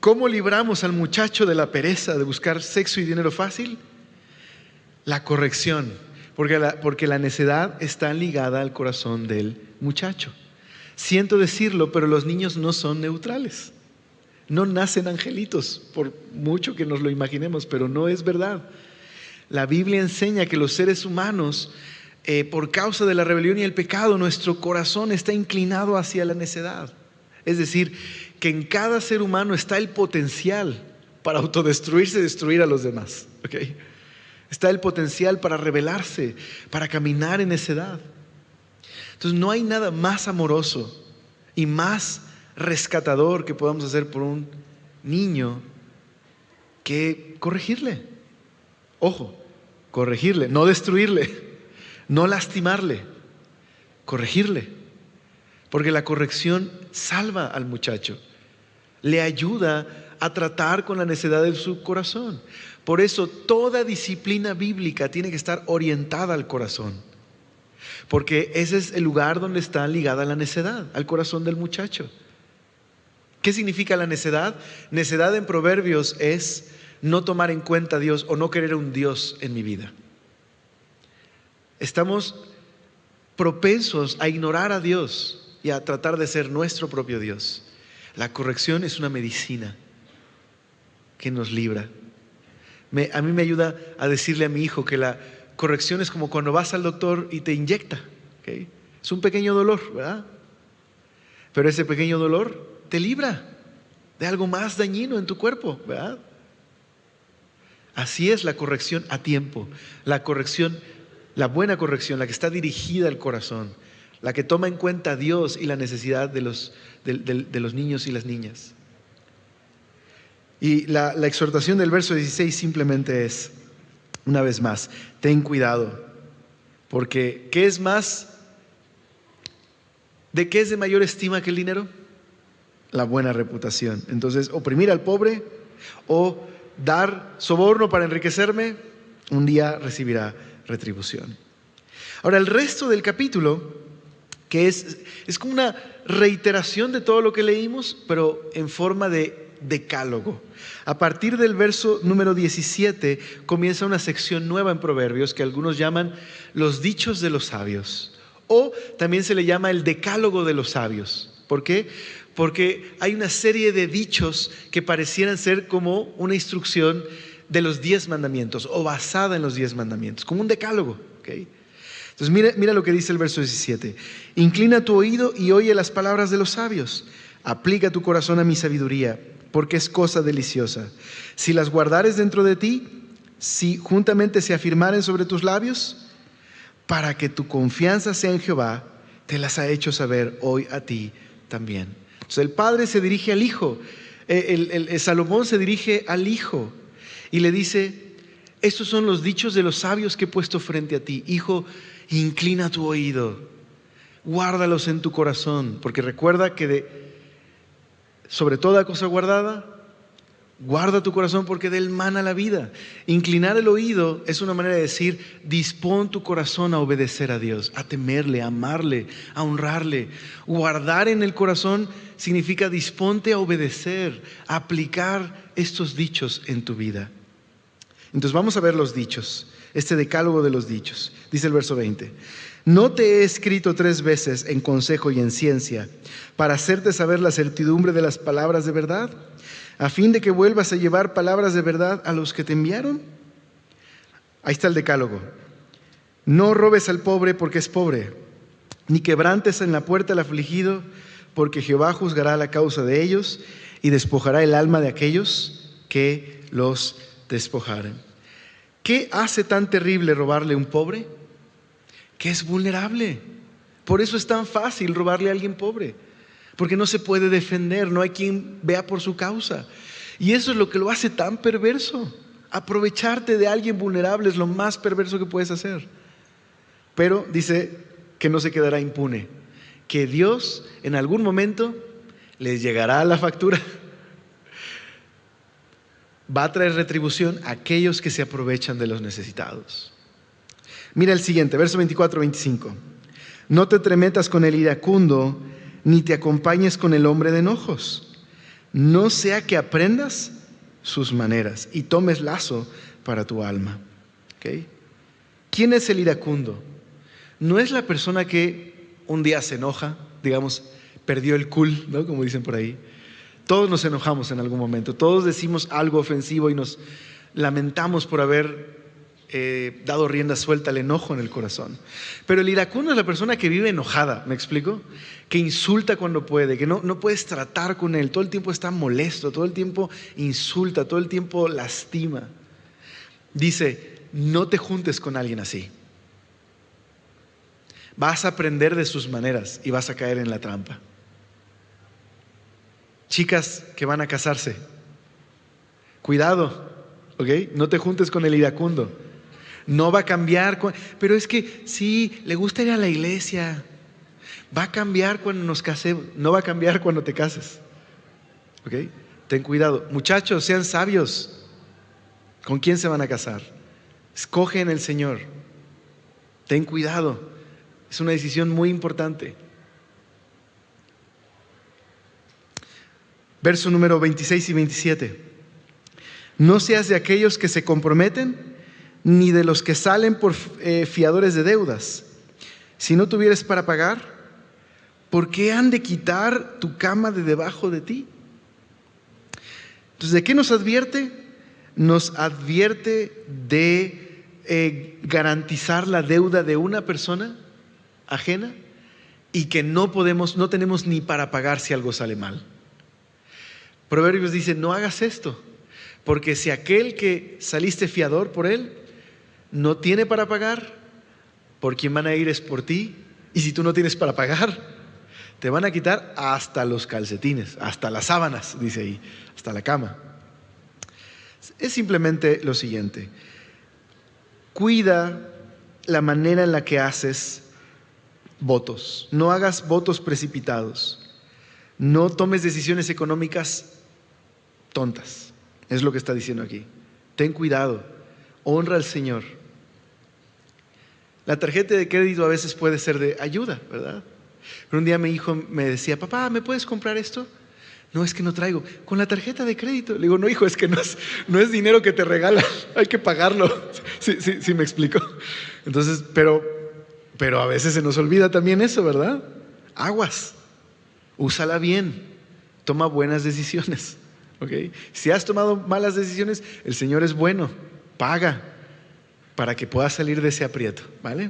¿Cómo libramos al muchacho de la pereza de buscar sexo y dinero fácil? La corrección, porque la necedad está ligada al corazón del muchacho. Siento decirlo, pero los niños no son neutrales. No nacen angelitos, por mucho que nos lo imaginemos, pero no es verdad. La Biblia enseña que los seres humanos, por causa de la rebelión y el pecado, nuestro corazón está inclinado hacia la necedad. Es decir, que en cada ser humano está el potencial para autodestruirse y destruir a los demás. ¿Okay? Está el potencial para rebelarse, para caminar en necedad. Entonces no hay nada más amoroso y más rescatador que podamos hacer por un niño que corregirle. Ojo, corregirle, no destruirle, no lastimarle, corregirle. Porque la corrección salva al muchacho. le ayuda a tratar con la necedad de su corazón. Por eso toda disciplina bíblica tiene que estar orientada al corazón, porque ese es el lugar donde está ligada la necedad, al corazón del muchacho. ¿Qué significa la necedad? Necedad en Proverbios es no tomar en cuenta a Dios o no querer un Dios en mi vida. Estamos propensos a ignorar a Dios y a tratar de ser nuestro propio Dios. La corrección es una medicina que nos libra. A mí me ayuda a decirle a mi hijo que la corrección es como cuando vas al doctor y te inyecta, ¿okay? Es un pequeño dolor, ¿verdad? Pero ese pequeño dolor te libra de algo más dañino en tu cuerpo, ¿verdad? Así es la corrección a tiempo. La corrección, la buena corrección, la que está dirigida al corazón, la que toma en cuenta a Dios y la necesidad de los niños y las niñas. Y la exhortación del verso 16 simplemente es, una vez más, ten cuidado, porque ¿qué es más? ¿De qué es de mayor estima que el dinero? La buena reputación. Entonces, oprimir al pobre o dar soborno para enriquecerme, un día recibirá retribución. Ahora, el resto del capítulo, que es como una reiteración de todo lo que leímos, pero en forma de decálogo. A partir del verso número 17 comienza una sección nueva en Proverbios que algunos llaman los dichos de los sabios, o también se le llama el decálogo de los sabios. ¿Por qué? Porque hay una serie de dichos que parecieran ser como una instrucción de los 10 mandamientos o basada en los 10 mandamientos, como un decálogo, ¿okay? Entonces mira lo que dice el verso 17. Inclina tu oído y oye las palabras de los sabios. Aplica tu corazón a mi sabiduría, porque es cosa deliciosa. Si las guardares dentro de ti, si juntamente se afirmaren sobre tus labios, para que tu confianza sea en Jehová, te las ha hecho saber hoy a ti también. Entonces el padre se dirige al hijo, el Salomón se dirige al hijo y le dice: estos son los dichos de los sabios que he puesto frente a ti. Hijo, inclina tu oído, guárdalos en tu corazón, porque recuerda que sobre toda cosa guardada, guarda tu corazón, porque de él mana la vida. Inclinar el oído es una manera de decir: dispón tu corazón a obedecer a Dios, a temerle, a amarle, a honrarle. Guardar en el corazón significa disponte a obedecer, a aplicar estos dichos en tu vida. Entonces vamos a ver los dichos, este decálogo de los dichos. Dice el verso 20: no te he escrito 3 veces en consejo y en ciencia, para hacerte saber la certidumbre de las palabras de verdad, a fin de que vuelvas a llevar palabras de verdad a los que te enviaron. Ahí está el decálogo. No robes al pobre porque es pobre, ni quebrantes en la puerta al afligido, porque Jehová juzgará la causa de ellos y despojará el alma de aquellos que los despojaren. ¿Qué hace tan terrible robarle a un pobre? Que es vulnerable. Por eso es tan fácil robarle a alguien pobre, porque no se puede defender, no hay quien vea por su causa. Y eso es lo que lo hace tan perverso. Aprovecharte de alguien vulnerable es lo más perverso que puedes hacer. Pero dice que no se quedará impune, que Dios en algún momento les llegará la factura. Va a traer retribución a aquellos que se aprovechan de los necesitados. Mira el siguiente, verso 24-25. No te tremetas con el iracundo, ni te acompañes con el hombre de enojos. No sea que aprendas sus maneras y tomes lazo para tu alma. ¿Okay? ¿Quién es el iracundo? No es la persona que un día se enoja, digamos, perdió el cool, ¿no? Como dicen por ahí. Todos nos enojamos en algún momento, todos decimos algo ofensivo y nos lamentamos por haber dado rienda suelta al enojo en el corazón. Pero el iracundo es la persona que vive enojada, ¿me explico? Que insulta cuando puede, que no puedes tratar con él, todo el tiempo está molesto, todo el tiempo insulta, todo el tiempo lastima. Dice: no te juntes con alguien así. Vas a aprender de sus maneras y vas a caer en la trampa. Chicas que van a casarse, cuidado, ¿ok? No te juntes con el iracundo. No va a cambiar, pero es que sí, le gusta ir a la iglesia. Va a cambiar cuando nos casemos, no va a cambiar cuando te cases. ¿Ok? Ten cuidado. Muchachos, sean sabios. ¿Con quién se van a casar? Escoge en el Señor. Ten cuidado. Es una decisión muy importante. Verso número 26 y 27. No seas de aquellos que se comprometen, ni de los que salen por fiadores de deudas. Si no tuvieres para pagar, ¿por qué han de quitar tu cama de debajo de ti? Entonces, ¿de qué nos advierte? Nos advierte de garantizar la deuda de una persona ajena y que no tenemos ni para pagar si algo sale mal. Proverbios dice, no hagas esto, porque si aquel que saliste fiador por él no tiene para pagar, por quien van a ir es por ti, y si tú no tienes para pagar, te van a quitar hasta los calcetines, hasta las sábanas, dice ahí, hasta la cama. Es simplemente lo siguiente: cuida la manera en la que haces votos. No hagas votos precipitados. No tomes decisiones económicas tontas. Es lo que está diciendo aquí. Ten cuidado. Honra al Señor. La tarjeta de crédito a veces puede ser de ayuda, ¿verdad? Pero un día mi hijo me decía, papá, ¿me puedes comprar esto? No, es que no traigo. Con la tarjeta de crédito. Le digo, no, hijo, es que no es dinero que te regalan. Hay que pagarlo. Sí, me explico. Entonces, pero a veces se nos olvida también eso, ¿verdad? Aguas. Úsala bien. Toma buenas decisiones. ¿Ok? Si has tomado malas decisiones, el Señor es bueno. Paga para que puedas salir de ese aprieto. ¿Vale?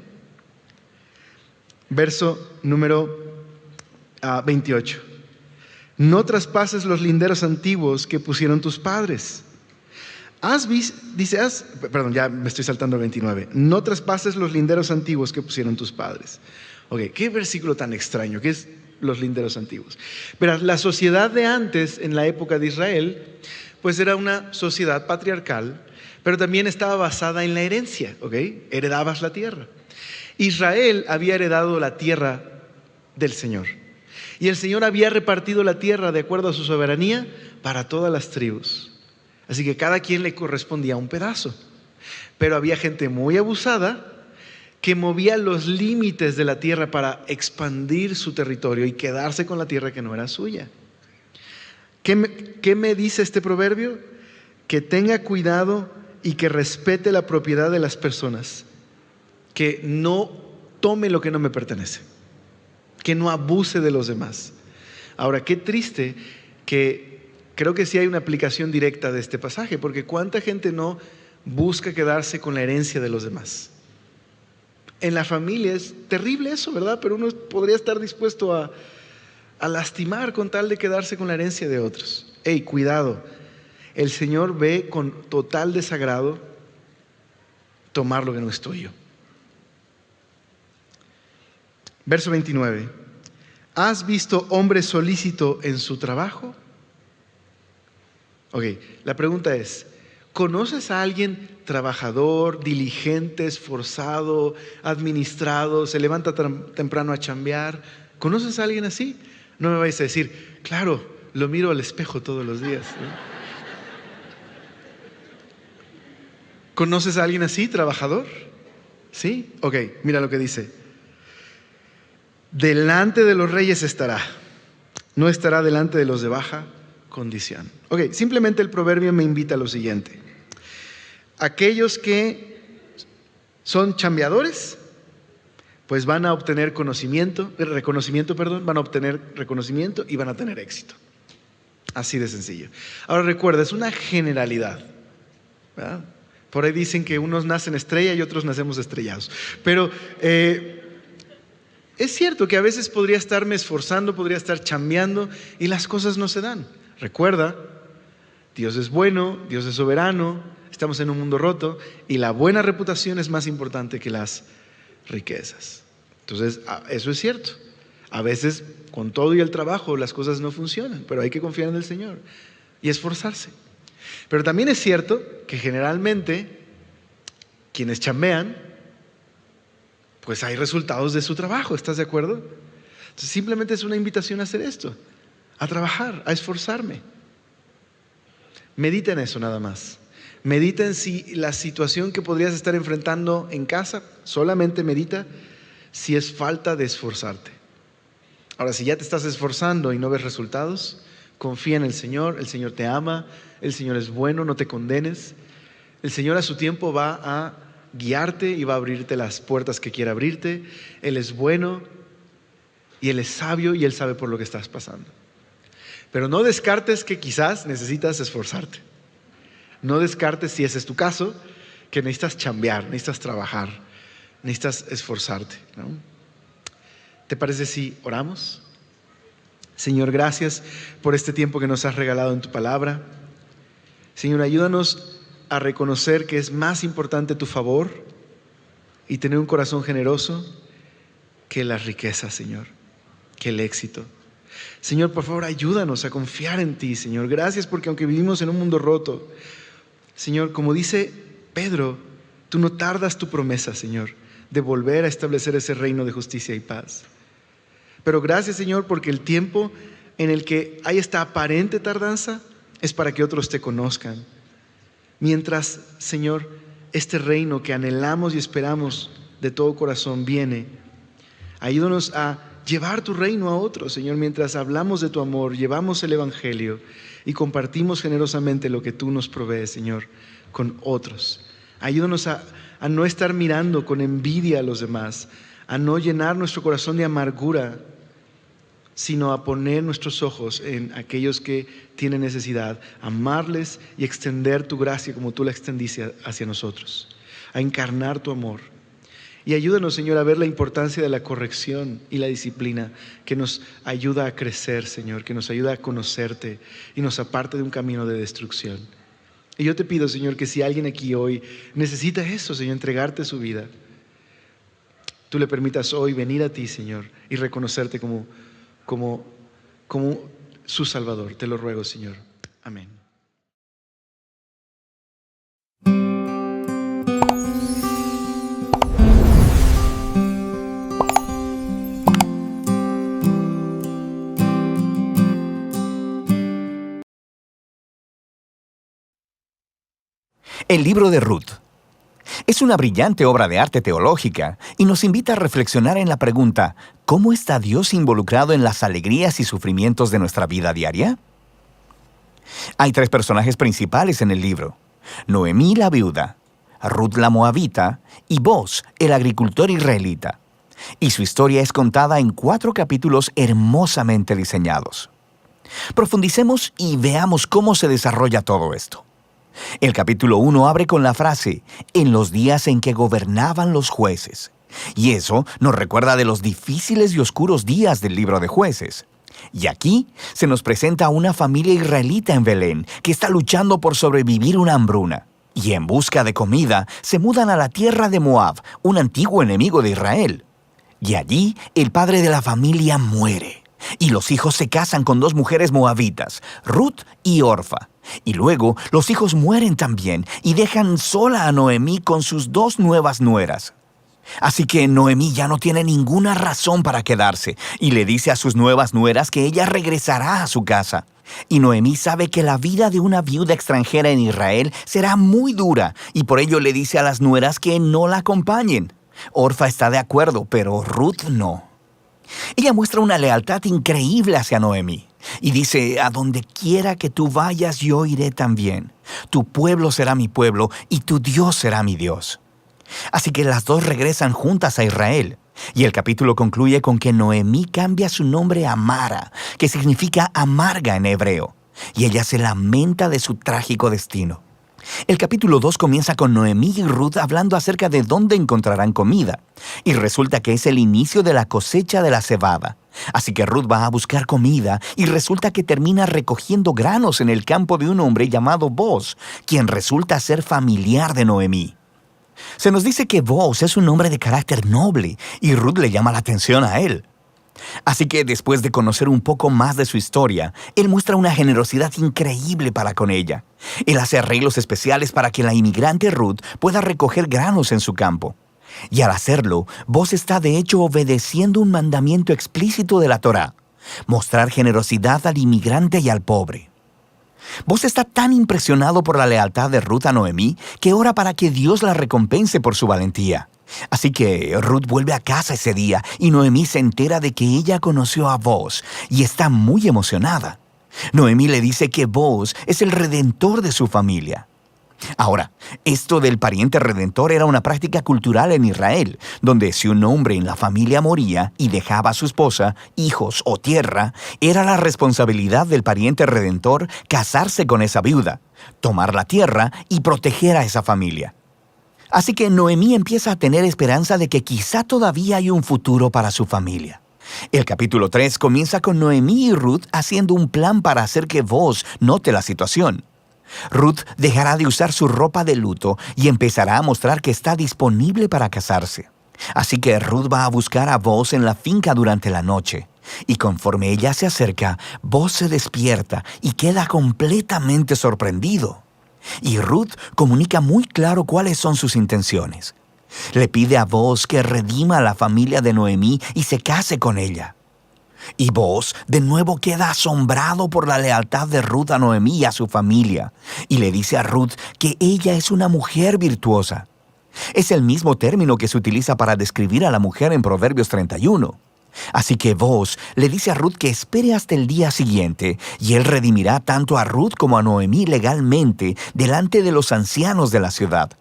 Verso número 28. No traspases los linderos antiguos que pusieron tus padres. Perdón, ya me estoy saltando al 29. No traspases los linderos antiguos que pusieron tus padres. Ok, qué versículo tan extraño. ¿Qué es los linderos antiguos? Verás, la sociedad de antes, en la época de Israel, pues era una sociedad patriarcal, pero también estaba basada en la herencia. ¿Ok? Heredabas la tierra. Israel había heredado la tierra del Señor. Y el Señor había repartido la tierra de acuerdo a su soberanía para todas las tribus. Así que cada quien le correspondía un pedazo. Pero había gente muy abusada que movía los límites de la tierra para expandir su territorio y quedarse con la tierra que no era suya. ¿Qué me dice este proverbio? Que tenga cuidado y que respete la propiedad de las personas. Que no tome lo que no me pertenece. Que no abuse de los demás. Ahora, qué triste que creo que sí hay una aplicación directa de este pasaje, porque cuánta gente no busca quedarse con la herencia de los demás. En la familia es terrible eso, ¿verdad? Pero uno podría estar dispuesto a lastimar con tal de quedarse con la herencia de otros. ¡Ey, cuidado! El Señor ve con total desagrado tomar lo que no es tuyo. Verso 29. ¿Has visto hombre solícito en su trabajo? Ok, la pregunta es, ¿conoces a alguien trabajador, diligente, esforzado, administrado, se levanta temprano a chambear? ¿Conoces a alguien así? No me vais a decir, claro, lo miro al espejo todos los días, ¿no? ¿Conoces a alguien así, trabajador? ¿Sí? Ok, mira lo que dice. Delante de los reyes estará, no estará delante de los de baja condición. Ok, simplemente el proverbio me invita a lo siguiente. Aquellos que son chambeadores, pues van a obtener reconocimiento, van a obtener reconocimiento y van a tener éxito. Así de sencillo. Ahora recuerda, es una generalidad, ¿verdad? Por ahí dicen que unos nacen estrella y otros nacemos estrellados. Pero es cierto que a veces podría estarme esforzando, podría estar chambeando y las cosas no se dan. Recuerda, Dios es bueno, Dios es soberano, estamos en un mundo roto y la buena reputación es más importante que las riquezas. Entonces, eso es cierto. A veces, con todo y el trabajo, las cosas no funcionan, pero hay que confiar en el Señor y esforzarse. Pero también es cierto que generalmente quienes chambean, pues hay resultados de su trabajo, ¿estás de acuerdo? Entonces simplemente es una invitación a hacer esto, a trabajar, a esforzarme. Medita en eso nada más. Medita en si la situación que podrías estar enfrentando en casa, solamente medita si es falta de esforzarte. Ahora, si ya te estás esforzando y no ves resultados, confía en el Señor te ama, el Señor es bueno, no te condenes. El Señor a su tiempo va a guiarte y va a abrirte las puertas que quiera abrirte. Él es bueno y Él es sabio y Él sabe por lo que estás pasando. Pero no descartes que quizás necesitas esforzarte. No descartes, si ese es tu caso, que necesitas chambear, necesitas trabajar, necesitas esforzarte, ¿no? ¿Te parece si oramos? Señor, gracias por este tiempo que nos has regalado en tu palabra. Señor, ayúdanos a reconocer que es más importante tu favor y tener un corazón generoso que las riquezas, Señor, que el éxito. Señor, por favor, ayúdanos a confiar en ti, Señor. Gracias porque aunque vivimos en un mundo roto, Señor, como dice Pedro, tú no tardas tu promesa, Señor, de volver a establecer ese reino de justicia y paz. Pero gracias, Señor, porque el tiempo en el que hay esta aparente tardanza es para que otros te conozcan. Mientras, Señor, este reino que anhelamos y esperamos de todo corazón viene, ayúdanos a llevar tu reino a otros, Señor, mientras hablamos de tu amor, llevamos el evangelio y compartimos generosamente lo que tú nos provees, Señor, con otros. Ayúdanos a no estar mirando con envidia a los demás, a no llenar nuestro corazón de amargura, sino a poner nuestros ojos en aquellos que tienen necesidad, amarles y extender tu gracia como tú la extendiste hacia nosotros, a encarnar tu amor. Y ayúdanos, Señor, a ver la importancia de la corrección y la disciplina que nos ayuda a crecer, Señor, que nos ayuda a conocerte y nos aparte de un camino de destrucción. Y yo te pido, Señor, que si alguien aquí hoy necesita eso, Señor, entregarte su vida, tú le permitas hoy venir a ti, Señor, y reconocerte como su Salvador. Te lo ruego, Señor. Amén. El libro de Ruth es una brillante obra de arte teológica y nos invita a reflexionar en la pregunta: ¿cómo está Dios involucrado en las alegrías y sufrimientos de nuestra vida diaria? Hay 3 personajes principales en el libro: Noemí la viuda, Ruth la moabita y Boaz, el agricultor israelita. Y su historia es contada en 4 capítulos hermosamente diseñados. Profundicemos y veamos cómo se desarrolla todo esto. El capítulo 1 abre con la frase: en los días en que gobernaban los jueces. Y eso nos recuerda de los difíciles y oscuros días del libro de Jueces. Y aquí se nos presenta a una familia israelita en Belén que está luchando por sobrevivir una hambruna. Y en busca de comida se mudan a la tierra de Moab, un antiguo enemigo de Israel. Y allí el padre de la familia muere. Y los hijos se casan con 2 mujeres moabitas, Ruth y Orfa. Y luego los hijos mueren también y dejan sola a Noemí con sus 2 nuevas nueras. Así que Noemí ya no tiene ninguna razón para quedarse y le dice a sus nuevas nueras que ella regresará a su casa. Y Noemí sabe que la vida de una viuda extranjera en Israel será muy dura y por ello le dice a las nueras que no la acompañen. Orfa está de acuerdo, pero Ruth no. Ella muestra una lealtad increíble hacia Noemí y dice: a donde quiera que tú vayas, yo iré también. Tu pueblo será mi pueblo y tu Dios será mi Dios. Así que las 2 regresan juntas a Israel. Y el capítulo concluye con que Noemí cambia su nombre a Mara, que significa amarga en hebreo. Y ella se lamenta de su trágico destino. El capítulo 2 comienza con Noemí y Ruth hablando acerca de dónde encontrarán comida. Y resulta que es el inicio de la cosecha de la cebada. Así que Ruth va a buscar comida y resulta que termina recogiendo granos en el campo de un hombre llamado Boaz, quien resulta ser familiar de Noemí. Se nos dice que Boaz es un hombre de carácter noble y Ruth le llama la atención a él. Así que después de conocer un poco más de su historia, él muestra una generosidad increíble para con ella. Él hace arreglos especiales para que la inmigrante Ruth pueda recoger granos en su campo. Y al hacerlo, Boaz está de hecho obedeciendo un mandamiento explícito de la Torá: mostrar generosidad al inmigrante y al pobre. Vos está tan impresionado por la lealtad de Ruth a Noemí que ora para que Dios la recompense por su valentía. Así que Ruth vuelve a casa ese día y Noemí se entera de que ella conoció a Boaz y está muy emocionada. Noemí le dice que Boaz es el redentor de su familia. Ahora, esto del pariente redentor era una práctica cultural en Israel, donde si un hombre en la familia moría y dejaba a su esposa, hijos o tierra, era la responsabilidad del pariente redentor casarse con esa viuda, tomar la tierra y proteger a esa familia. Así que Noemí empieza a tener esperanza de que quizá todavía hay un futuro para su familia. El capítulo 3 comienza con Noemí y Ruth haciendo un plan para hacer que Boaz note la situación. Ruth dejará de usar su ropa de luto y empezará a mostrar que está disponible para casarse. Así que Ruth va a buscar a Boaz en la finca durante la noche. Y conforme ella se acerca, Boaz se despierta y queda completamente sorprendido. Y Ruth comunica muy claro cuáles son sus intenciones. Le pide a Boaz que redima a la familia de Noemí y se case con ella. Y Boaz de nuevo queda asombrado por la lealtad de Ruth a Noemí y a su familia, y le dice a Ruth que ella es una mujer virtuosa. Es el mismo término que se utiliza para describir a la mujer en Proverbios 31. Así que Boaz le dice a Ruth que espere hasta el día siguiente, y él redimirá tanto a Ruth como a Noemí legalmente delante de los ancianos de la ciudad.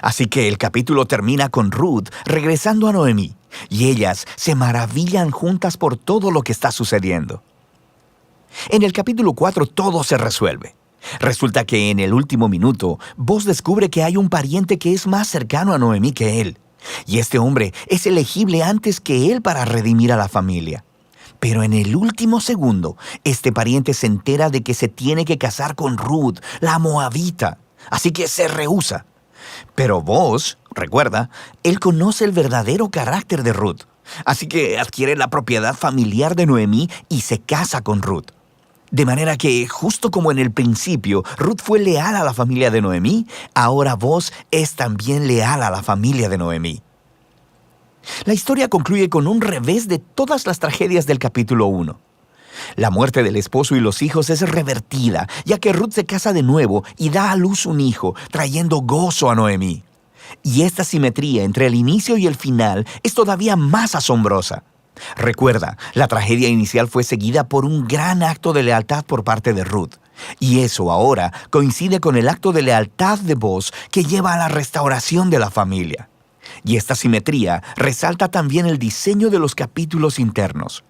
Así que el capítulo termina con Ruth regresando a Noemí, y ellas se maravillan juntas por todo lo que está sucediendo. En el capítulo 4 todo se resuelve. Resulta que en el último minuto, Boaz descubre que hay un pariente que es más cercano a Noemí que él, y este hombre es elegible antes que él para redimir a la familia. Pero en el último segundo, este pariente se entera de que se tiene que casar con Ruth, la moabita, así que se rehúsa. Pero Boaz, recuerda, él conoce el verdadero carácter de Ruth, así que adquiere la propiedad familiar de Noemí y se casa con Ruth. De manera que, justo como en el principio, Ruth fue leal a la familia de Noemí, ahora Boaz es también leal a la familia de Noemí. La historia concluye con un revés de todas las tragedias del capítulo 1. La muerte del esposo y los hijos es revertida, ya que Ruth se casa de nuevo y da a luz un hijo, trayendo gozo a Noemí. Y esta simetría entre el inicio y el final es todavía más asombrosa. Recuerda, la tragedia inicial fue seguida por un gran acto de lealtad por parte de Ruth. Y eso ahora coincide con el acto de lealtad de Boaz que lleva a la restauración de la familia. Y esta simetría resalta también el diseño de los capítulos internos.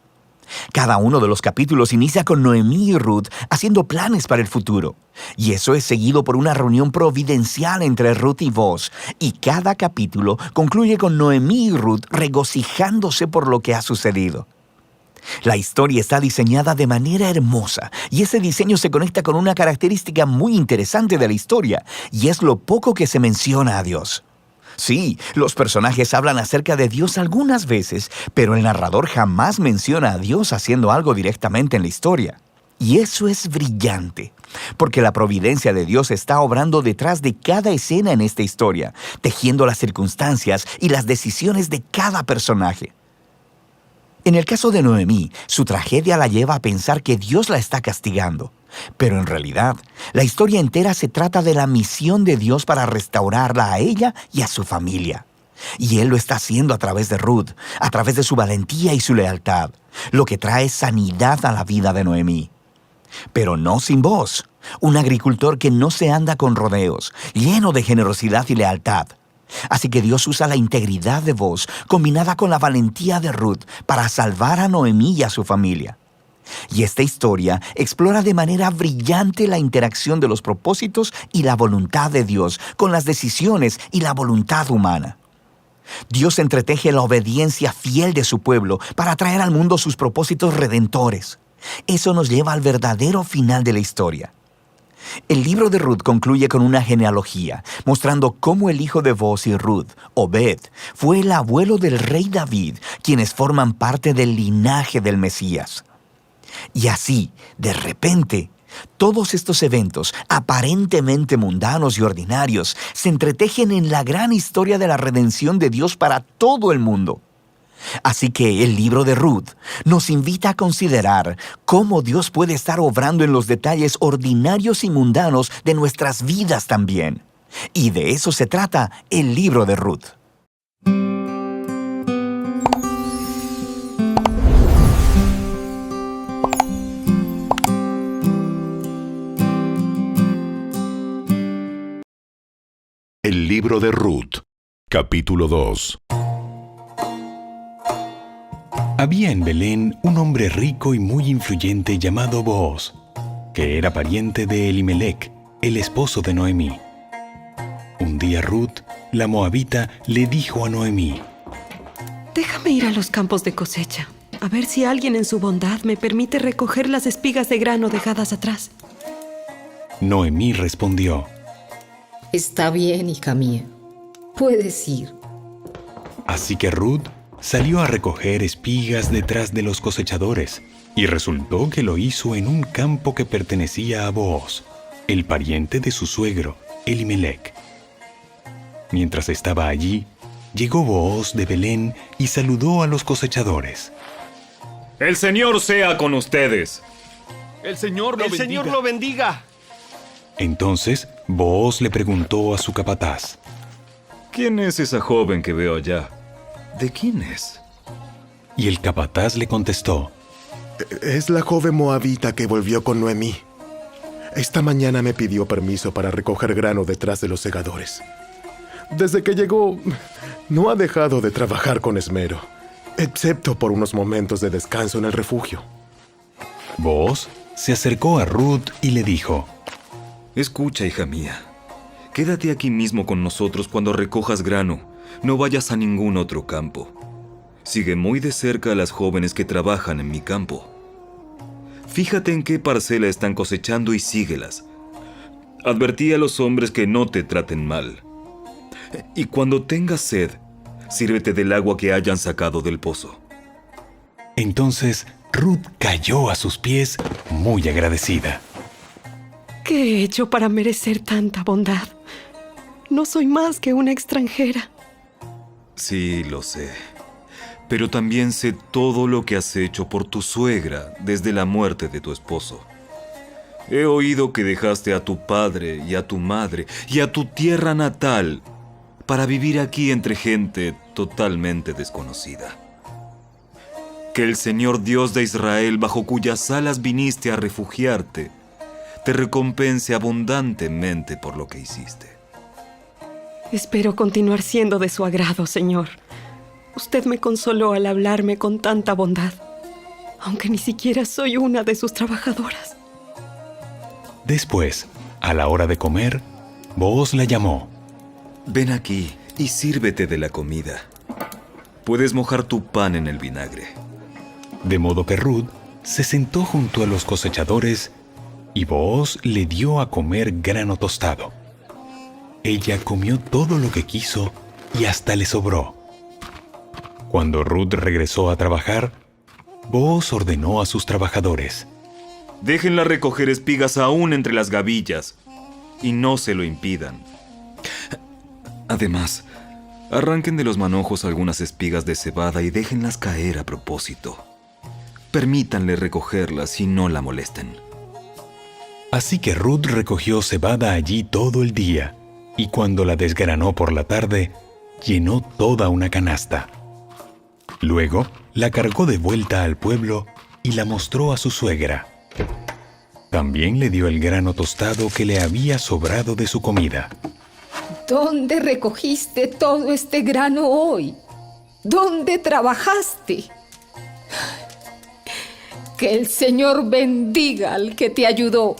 Cada uno de los capítulos inicia con Noemí y Ruth haciendo planes para el futuro. Y eso es seguido por una reunión providencial entre Ruth y Boaz. Y cada capítulo concluye con Noemí y Ruth regocijándose por lo que ha sucedido. La historia está diseñada de manera hermosa, y ese diseño se conecta con una característica muy interesante de la historia, y es lo poco que se menciona a Dios. Sí, los personajes hablan acerca de Dios algunas veces, pero el narrador jamás menciona a Dios haciendo algo directamente en la historia. Y eso es brillante, porque la providencia de Dios está obrando detrás de cada escena en esta historia, tejiendo las circunstancias y las decisiones de cada personaje. En el caso de Noemí, su tragedia la lleva a pensar que Dios la está castigando. Pero en realidad, la historia entera se trata de la misión de Dios para restaurarla a ella y a su familia. Y Él lo está haciendo a través de Ruth, a través de su valentía y su lealtad, lo que trae sanidad a la vida de Noemí. Pero no sin Boaz, un agricultor que no se anda con rodeos, lleno de generosidad y lealtad. Así que Dios usa la integridad de Boaz combinada con la valentía de Ruth para salvar a Noemí y a su familia. Y esta historia explora de manera brillante la interacción de los propósitos y la voluntad de Dios con las decisiones y la voluntad humana. Dios entreteje la obediencia fiel de su pueblo para traer al mundo sus propósitos redentores. Eso nos lleva al verdadero final de la historia. El libro de Ruth concluye con una genealogía, mostrando cómo el hijo de Boaz y Ruth, Obed, fue el abuelo del rey David, quienes forman parte del linaje del Mesías. Y así, de repente, todos estos eventos, aparentemente mundanos y ordinarios, se entretejen en la gran historia de la redención de Dios para todo el mundo. Así que el libro de Ruth nos invita a considerar cómo Dios puede estar obrando en los detalles ordinarios y mundanos de nuestras vidas también. Y de eso se trata el libro de Ruth. El libro de Ruth, capítulo 2. Había en Belén un hombre rico y muy influyente llamado Booz, que era pariente de Elimelec, el esposo de Noemí. Un día Ruth, la moabita, le dijo a Noemí: Déjame ir a los campos de cosecha, a ver si alguien en su bondad me permite recoger las espigas de grano dejadas atrás. Noemí respondió: Está bien, hija mía. Puedes ir. Así que Ruth salió a recoger espigas detrás de los cosechadores, y resultó que lo hizo en un campo que pertenecía a Booz, el pariente de su suegro, Elimelec. Mientras estaba allí, llegó Booz de Belén y saludó a los cosechadores. ¡El Señor sea con ustedes! ¡El Señor lo bendiga! Entonces, Booz le preguntó a su capataz: ¿Quién es esa joven que veo allá? ¿De quién es? Y el capataz le contestó: Es la joven moabita que volvió con Noemí. Esta mañana me pidió permiso para recoger grano detrás de los segadores. Desde que llegó, no ha dejado de trabajar con esmero, excepto por unos momentos de descanso en el refugio. Booz se acercó a Ruth y le dijo: Escucha, hija mía. Quédate aquí mismo con nosotros cuando recojas grano. No vayas a ningún otro campo. Sigue muy de cerca a las jóvenes que trabajan en mi campo. Fíjate en qué parcela están cosechando y síguelas. Advertí a los hombres que no te traten mal. Y cuando tengas sed, sírvete del agua que hayan sacado del pozo. Entonces Ruth cayó a sus pies muy agradecida. ¿Qué he hecho para merecer tanta bondad? No soy más que una extranjera. Sí, lo sé. Pero también sé todo lo que has hecho por tu suegra desde la muerte de tu esposo. He oído que dejaste a tu padre y a tu madre y a tu tierra natal para vivir aquí entre gente totalmente desconocida. Que el Señor Dios de Israel, bajo cuyas alas viniste a refugiarte, te recompense abundantemente por lo que hiciste. Espero continuar siendo de su agrado, Señor. Usted me consoló al hablarme con tanta bondad, aunque ni siquiera soy una de sus trabajadoras. Después, a la hora de comer, Booz la llamó. Ven aquí y sírvete de la comida. Puedes mojar tu pan en el vinagre. De modo que Ruth se sentó junto a los cosechadores y Booz le dio a comer grano tostado. Ella comió todo lo que quiso y hasta le sobró. Cuando Ruth regresó a trabajar, Booz ordenó a sus trabajadores: Déjenla recoger espigas aún entre las gavillas y no se lo impidan. Además, arranquen de los manojos algunas espigas de cebada y déjenlas caer a propósito. Permítanle recogerlas y no la molesten. Así que Ruth recogió cebada allí todo el día, y cuando la desgranó por la tarde, llenó toda una canasta. Luego, la cargó de vuelta al pueblo y la mostró a su suegra. También le dio el grano tostado que le había sobrado de su comida. ¿Dónde recogiste todo este grano hoy? ¿Dónde trabajaste? Que el Señor bendiga al que te ayudó.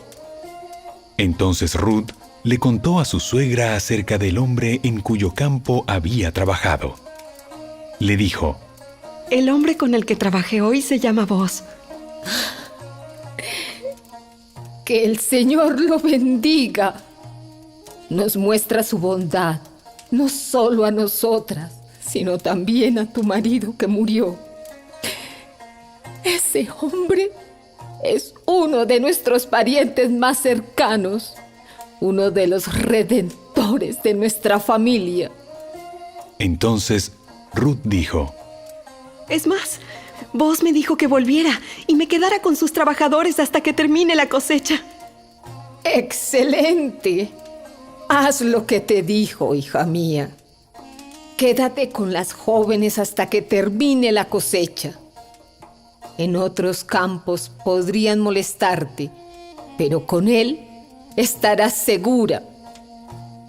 Entonces Ruth le contó a su suegra acerca del hombre en cuyo campo había trabajado. Le dijo: El hombre con el que trabajé hoy se llama Booz. Que el Señor lo bendiga. Nos muestra su bondad, no solo a nosotras, sino también a tu marido que murió. Ese hombre es uno de nuestros parientes más cercanos, uno de los redentores de nuestra familia. Entonces Ruth dijo: Es más, Boaz me dijo que volviera y me quedara con sus trabajadores hasta que termine la cosecha. ¡Excelente! Haz lo que te dijo, hija mía. Quédate con las jóvenes hasta que termine la cosecha. En otros campos podrían molestarte, pero con él estarás segura.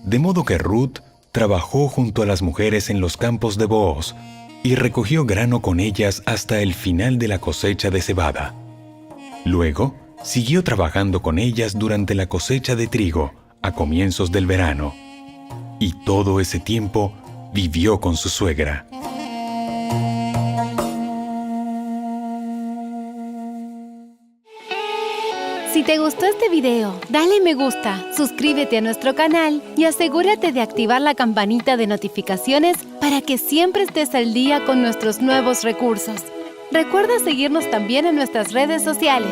De modo que Ruth trabajó junto a las mujeres en los campos de Booz y recogió grano con ellas hasta el final de la cosecha de cebada. Luego, siguió trabajando con ellas durante la cosecha de trigo a comienzos del verano. Y todo ese tiempo vivió con su suegra. Si te gustó este video, dale me gusta, suscríbete a nuestro canal y asegúrate de activar la campanita de notificaciones para que siempre estés al día con nuestros nuevos recursos. Recuerda seguirnos también en nuestras redes sociales.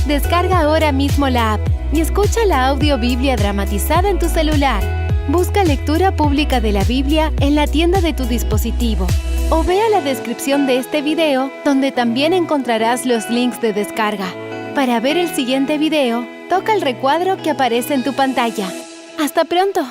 Descarga ahora mismo la app y escucha la audio Biblia dramatizada en tu celular. Busca lectura pública de la Biblia en la tienda de tu dispositivo o vea la descripción de este video donde también encontrarás los links de descarga. Para ver el siguiente video, toca el recuadro que aparece en tu pantalla. ¡Hasta pronto!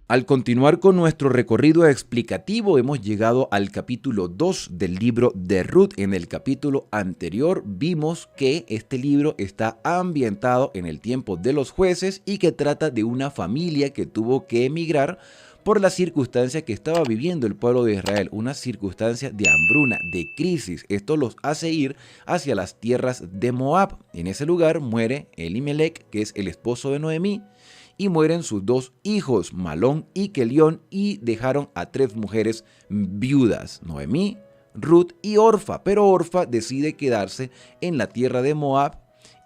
Al continuar con nuestro recorrido explicativo, hemos llegado al capítulo 2 del libro de Ruth. En el capítulo anterior vimos que este libro está ambientado en el tiempo de los jueces y que trata de una familia que tuvo que emigrar por la circunstancia que estaba viviendo el pueblo de Israel, una circunstancia de hambruna, de crisis. Esto los hace ir hacia las tierras de Moab. En ese lugar muere Elimelech, que es el esposo de Noemí, y mueren sus dos hijos, Malón y Kelión, y dejaron a 3 mujeres viudas, Noemí, Ruth y Orfa. Pero Orfa decide quedarse en la tierra de Moab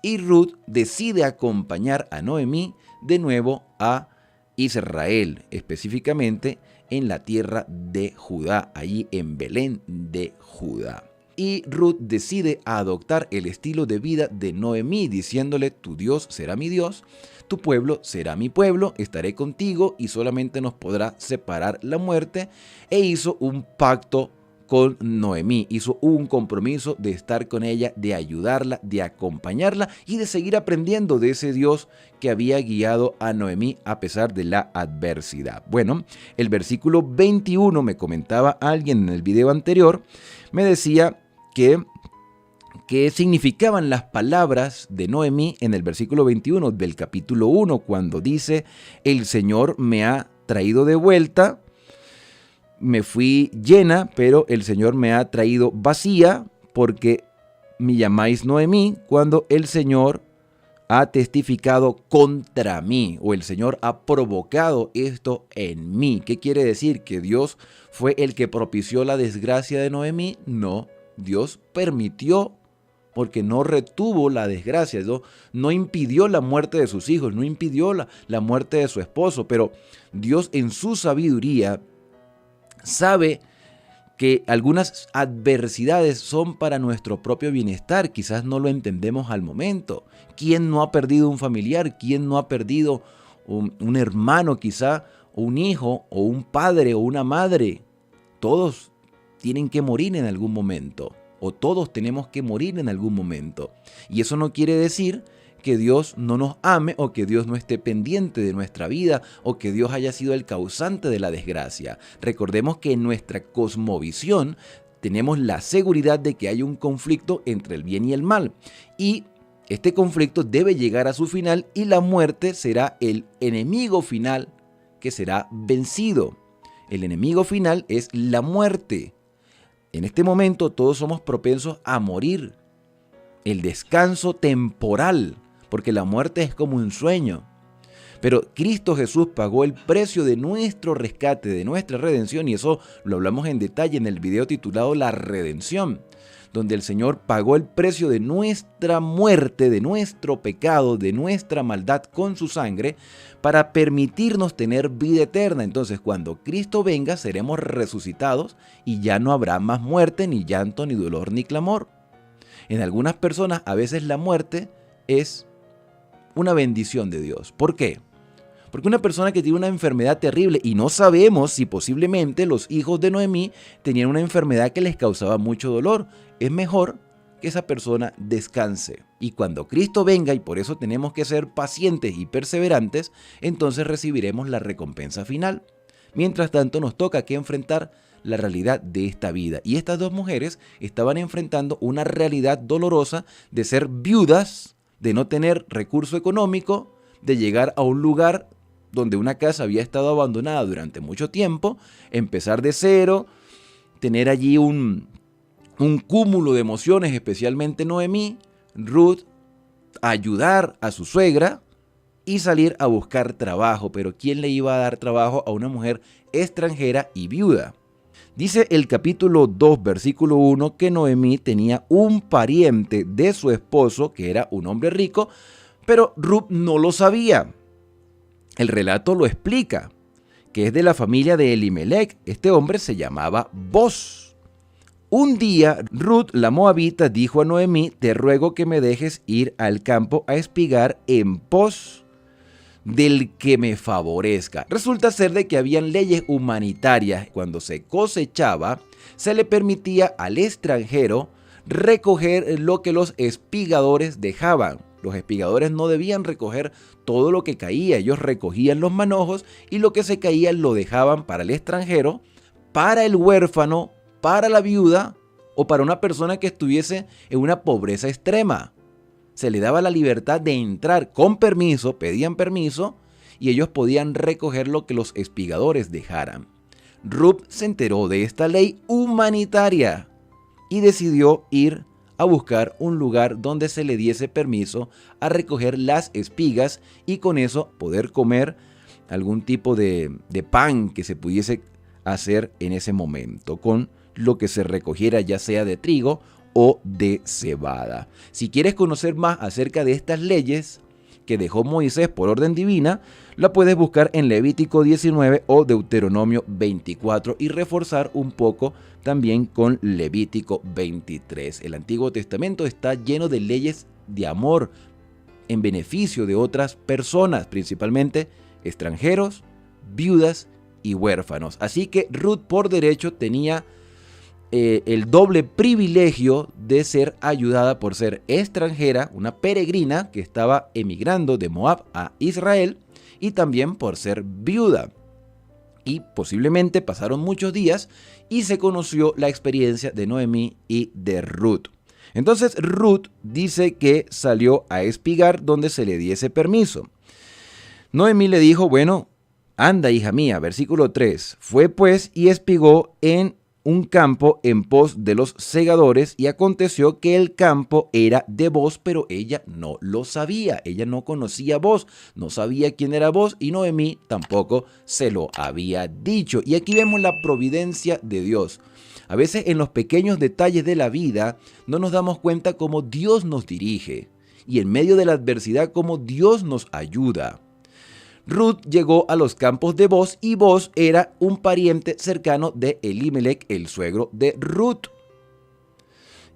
y Ruth decide acompañar a Noemí de nuevo a Israel, específicamente en la tierra de Judá, allí en Belén de Judá. Y Ruth decide adoptar el estilo de vida de Noemí, diciéndole: tu Dios será mi Dios, tu pueblo será mi pueblo, estaré contigo y solamente nos podrá separar la muerte. E hizo un pacto con Noemí, hizo un compromiso de estar con ella, de ayudarla, de acompañarla y de seguir aprendiendo de ese Dios que había guiado a Noemí a pesar de la adversidad. Bueno, el versículo 21, me comentaba alguien en el video anterior, me decía que significaban las palabras de Noemí en el versículo 21 del capítulo 1, cuando dice: el Señor me ha traído de vuelta, me fui llena, pero el Señor me ha traído vacía, porque me llamáis Noemí cuando el Señor ha testificado contra mí, o el Señor ha provocado esto en mí. ¿Qué quiere decir? ¿Que Dios fue el que propició la desgracia de Noemí? No, Dios permitió, porque no retuvo la desgracia, no impidió la muerte de sus hijos, no impidió la muerte de su esposo, pero Dios en su sabiduría sabe que algunas adversidades son para nuestro propio bienestar. Quizás no lo entendemos al momento. ¿Quién no ha perdido un familiar? ¿Quién no ha perdido un hermano quizá, o un hijo, o un padre, o una madre? Todos tienen que morir en algún momento, o todos tenemos que morir en algún momento. Y eso no quiere decir que Dios no nos ame, o que Dios no esté pendiente de nuestra vida, o que Dios haya sido el causante de la desgracia. Recordemos que en nuestra cosmovisión tenemos la seguridad de que hay un conflicto entre el bien y el mal, y este conflicto debe llegar a su final, y la muerte será el enemigo final que será vencido. El enemigo final es la muerte. En este momento todos somos propensos a morir. El descanso temporal, porque la muerte es como un sueño. Pero Cristo Jesús pagó el precio de nuestro rescate, de nuestra redención, y eso lo hablamos en detalle en el video titulado La Redención, donde el Señor pagó el precio de nuestra muerte, de nuestro pecado, de nuestra maldad con su sangre, para permitirnos tener vida eterna. Entonces, cuando Cristo venga, seremos resucitados y ya no habrá más muerte, ni llanto, ni dolor, ni clamor. En algunas personas, a veces la muerte es una bendición de Dios. ¿Por qué? Porque una persona que tiene una enfermedad terrible, y no sabemos si posiblemente los hijos de Noemí tenían una enfermedad que les causaba mucho dolor, es mejor que esa persona descanse. Y cuando Cristo venga, y por eso tenemos que ser pacientes y perseverantes, entonces recibiremos la recompensa final. Mientras tanto, nos toca que enfrentar la realidad de esta vida. Y estas dos mujeres estaban enfrentando una realidad dolorosa de ser viudas, de no tener recurso económico, de llegar a un lugar donde una casa había estado abandonada durante mucho tiempo, empezar de cero, tener allí un cúmulo de emociones, especialmente Noemí, Ruth, ayudar a su suegra y salir a buscar trabajo. Pero ¿quién le iba a dar trabajo a una mujer extranjera y viuda? Dice el capítulo 2, versículo 1, que Noemí tenía un pariente de su esposo, que era un hombre rico, pero Ruth no lo sabía. El relato lo explica, que es de la familia de Elimelech. Este hombre se llamaba Boz. Un día, Ruth, la moabita, dijo a Noemí: te ruego que me dejes ir al campo a espigar en pos del que me favorezca. Resulta ser de que habían leyes humanitarias. Cuando se cosechaba, se le permitía al extranjero recoger lo que los espigadores dejaban. Los espigadores no debían recoger todo lo que caía, ellos recogían los manojos y lo que se caía lo dejaban para el extranjero, para el huérfano, para la viuda o para una persona que estuviese en una pobreza extrema. Se le daba la libertad de entrar con permiso, pedían permiso y ellos podían recoger lo que los espigadores dejaran. Ruth se enteró de esta ley humanitaria y decidió ir a buscar un lugar donde se le diese permiso a recoger las espigas y con eso poder comer algún tipo de pan que se pudiese hacer en ese momento con lo que se recogiera, ya sea de trigo o de cebada. Si quieres conocer más acerca de estas leyes que dejó Moisés por orden divina, la puedes buscar en Levítico 19 o Deuteronomio 24 y reforzar un poco también con Levítico 23. El Antiguo Testamento está lleno de leyes de amor en beneficio de otras personas, principalmente extranjeros, viudas y huérfanos. Así que Ruth por derecho tenía el doble privilegio de ser ayudada por ser extranjera, una peregrina que estaba emigrando de Moab a Israel, y también por ser viuda. Y posiblemente pasaron muchos días y se conoció la experiencia de Noemí y de Ruth. Entonces Ruth dice que salió a espigar donde se le diese permiso. Noemí le dijo: bueno, anda, hija mía, versículo 3, fue pues y espigó en un campo en pos de los segadores, y aconteció que el campo era de Boz, pero ella no lo sabía. Ella no conocía a Boz, no sabía quién era Boz, y Noemí tampoco se lo había dicho. Y aquí vemos la providencia de Dios. A veces en los pequeños detalles de la vida no nos damos cuenta cómo Dios nos dirige, y en medio de la adversidad cómo Dios nos ayuda. Ruth llegó a los campos de Boz, y Boz era un pariente cercano de Elimelech, el suegro de Ruth.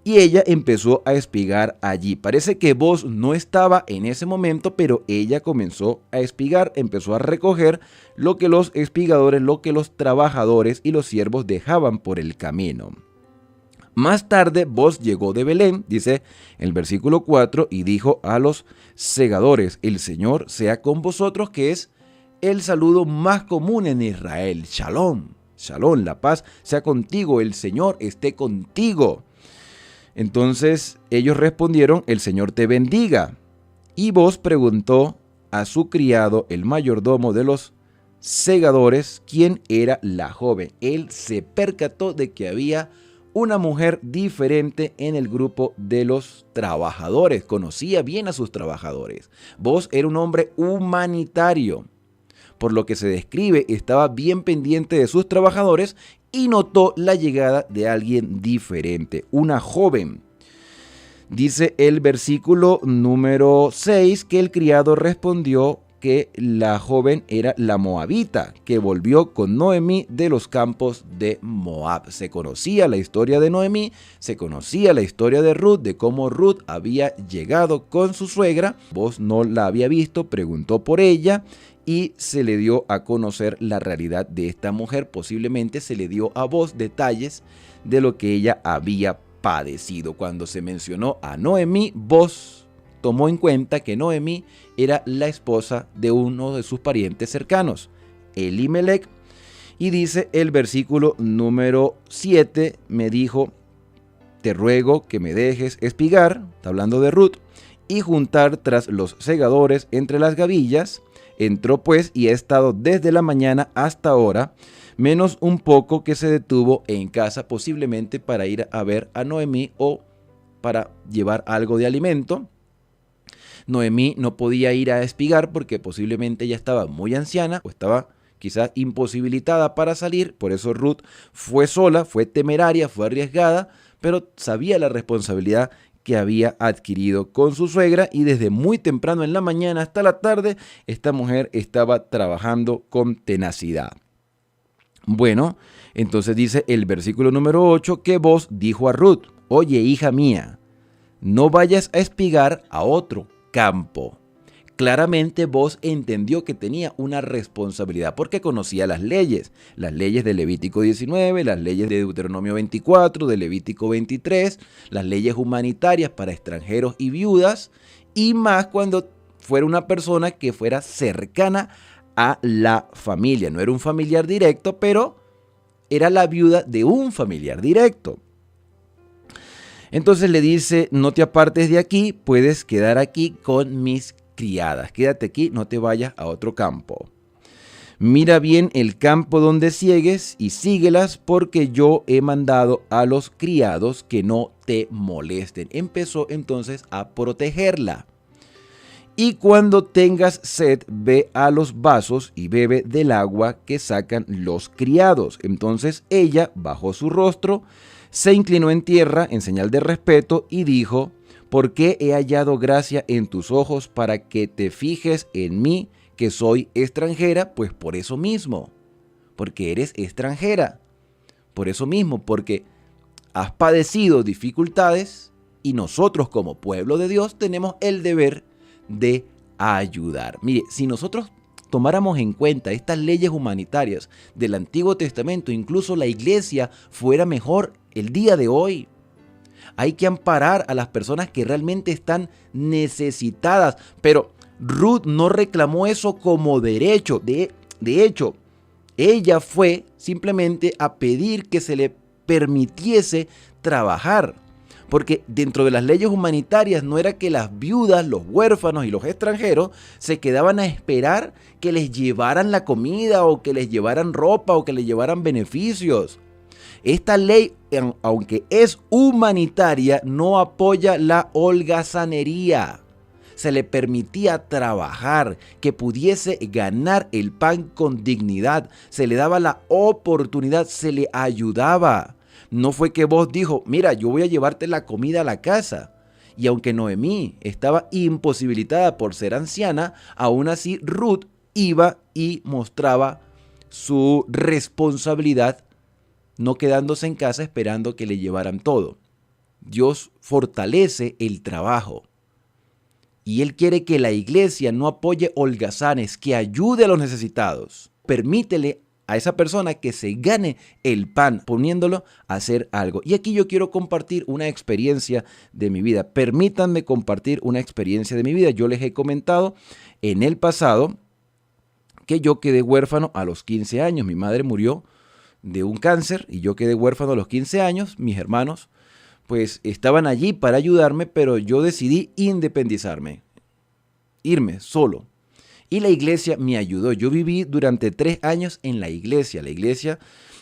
Y ella empezó a espigar allí. Parece que Boz no estaba en ese momento, pero ella comenzó a espigar, empezó a recoger lo que los espigadores, lo que los trabajadores y los siervos dejaban por el camino. Más tarde Boz llegó de Belén, dice el versículo 4, y dijo a los segadores: el Señor sea con vosotros, que es el saludo más común en Israel. Shalom, shalom, la paz sea contigo, el Señor esté contigo. Entonces ellos respondieron: el Señor te bendiga. Y Boz preguntó a su criado, el mayordomo de los segadores, quién era la joven. Él se percató de que había una mujer diferente en el grupo de los trabajadores. Conocía bien a sus trabajadores. Boz era un hombre humanitario. Por lo que se describe, estaba bien pendiente de sus trabajadores y notó la llegada de alguien diferente, una joven. Dice el versículo número 6 que el criado respondió que la joven era la moabita, que volvió con Noemí de los campos de Moab. Se conocía la historia de Noemí, se conocía la historia de Ruth, de cómo Ruth había llegado con su suegra. Vos no la había visto, preguntó por ella y se le dio a conocer la realidad de esta mujer. Posiblemente se le dio a vos detalles de lo que ella había padecido. Cuando se mencionó a Noemí, vos tomó en cuenta que Noemí era la esposa de uno de sus parientes cercanos, Elimelec, y dice el versículo número 7, me dijo, te ruego que me dejes espigar, está hablando de Ruth, y juntar tras los segadores entre las gavillas. Entró pues y ha estado desde la mañana hasta ahora, menos un poco que se detuvo en casa, posiblemente para ir a ver a Noemí o para llevar algo de alimento. Noemí no podía ir a espigar porque posiblemente ella estaba muy anciana o estaba quizás imposibilitada para salir. Por eso Ruth fue sola, fue temeraria, fue arriesgada, pero sabía la responsabilidad que había adquirido con su suegra y desde muy temprano en la mañana hasta la tarde esta mujer estaba trabajando con tenacidad. Bueno, entonces dice el versículo número 8 que Booz dijo a Ruth, oye hija mía, no vayas a espigar a otro campo. Claramente Booz entendió que tenía una responsabilidad porque conocía las leyes de Levítico 19, las leyes de Deuteronomio 24, de Levítico 23, las leyes humanitarias para extranjeros y viudas, y más cuando fuera una persona que fuera cercana a la familia. No era un familiar directo, pero era la viuda de un familiar directo. Entonces le dice, no te apartes de aquí, puedes quedar aquí con mis criadas. Quédate aquí, no te vayas a otro campo. Mira bien el campo donde ciegues y síguelas, porque yo he mandado a los criados que no te molesten. Empezó entonces a protegerla. Y cuando tengas sed, ve a los vasos y bebe del agua que sacan los criados. Entonces ella bajó su rostro, se inclinó en tierra en señal de respeto y dijo, ¿por qué he hallado gracia en tus ojos para que te fijes en mí, que soy extranjera? Pues por eso mismo, porque eres extranjera. Por eso mismo, porque has padecido dificultades y nosotros como pueblo de Dios tenemos el deber de ayudar. Mire, si nosotros tomáramos en cuenta estas leyes humanitarias del Antiguo Testamento, incluso la iglesia fuera mejor el día de hoy. Hay que amparar a las personas que realmente están necesitadas, pero Ruth no reclamó eso como derecho. De hecho, ella fue simplemente a pedir que se le permitiese trabajar. Porque dentro de las leyes humanitarias no era que las viudas, los huérfanos y los extranjeros se quedaban a esperar que les llevaran la comida o que les llevaran ropa o que les llevaran beneficios. Esta ley, aunque es humanitaria, no apoya la holgazanería. Se le permitía trabajar, que pudiese ganar el pan con dignidad. Se le daba la oportunidad, se le ayudaba. No fue que Booz dijo, mira, yo voy a llevarte la comida a la casa. Y aunque Noemí estaba imposibilitada por ser anciana, aún así Ruth iba y mostraba su responsabilidad, no quedándose en casa esperando que le llevaran todo. Dios fortalece el trabajo. Y Él quiere que la iglesia no apoye holgazanes, que ayude a los necesitados. Permítele a esa persona que se gane el pan poniéndolo a hacer algo. Y aquí yo quiero compartir una experiencia de mi vida. Permítanme compartir una experiencia de mi vida. Yo les he comentado en el pasado que yo quedé huérfano a los 15 años. Mi madre murió de un cáncer y yo quedé huérfano a los 15 años. Mis hermanos pues estaban allí para ayudarme, pero yo decidí independizarme, irme solo. Y la iglesia me ayudó. Yo viví durante 3 años en la iglesia. La iglesia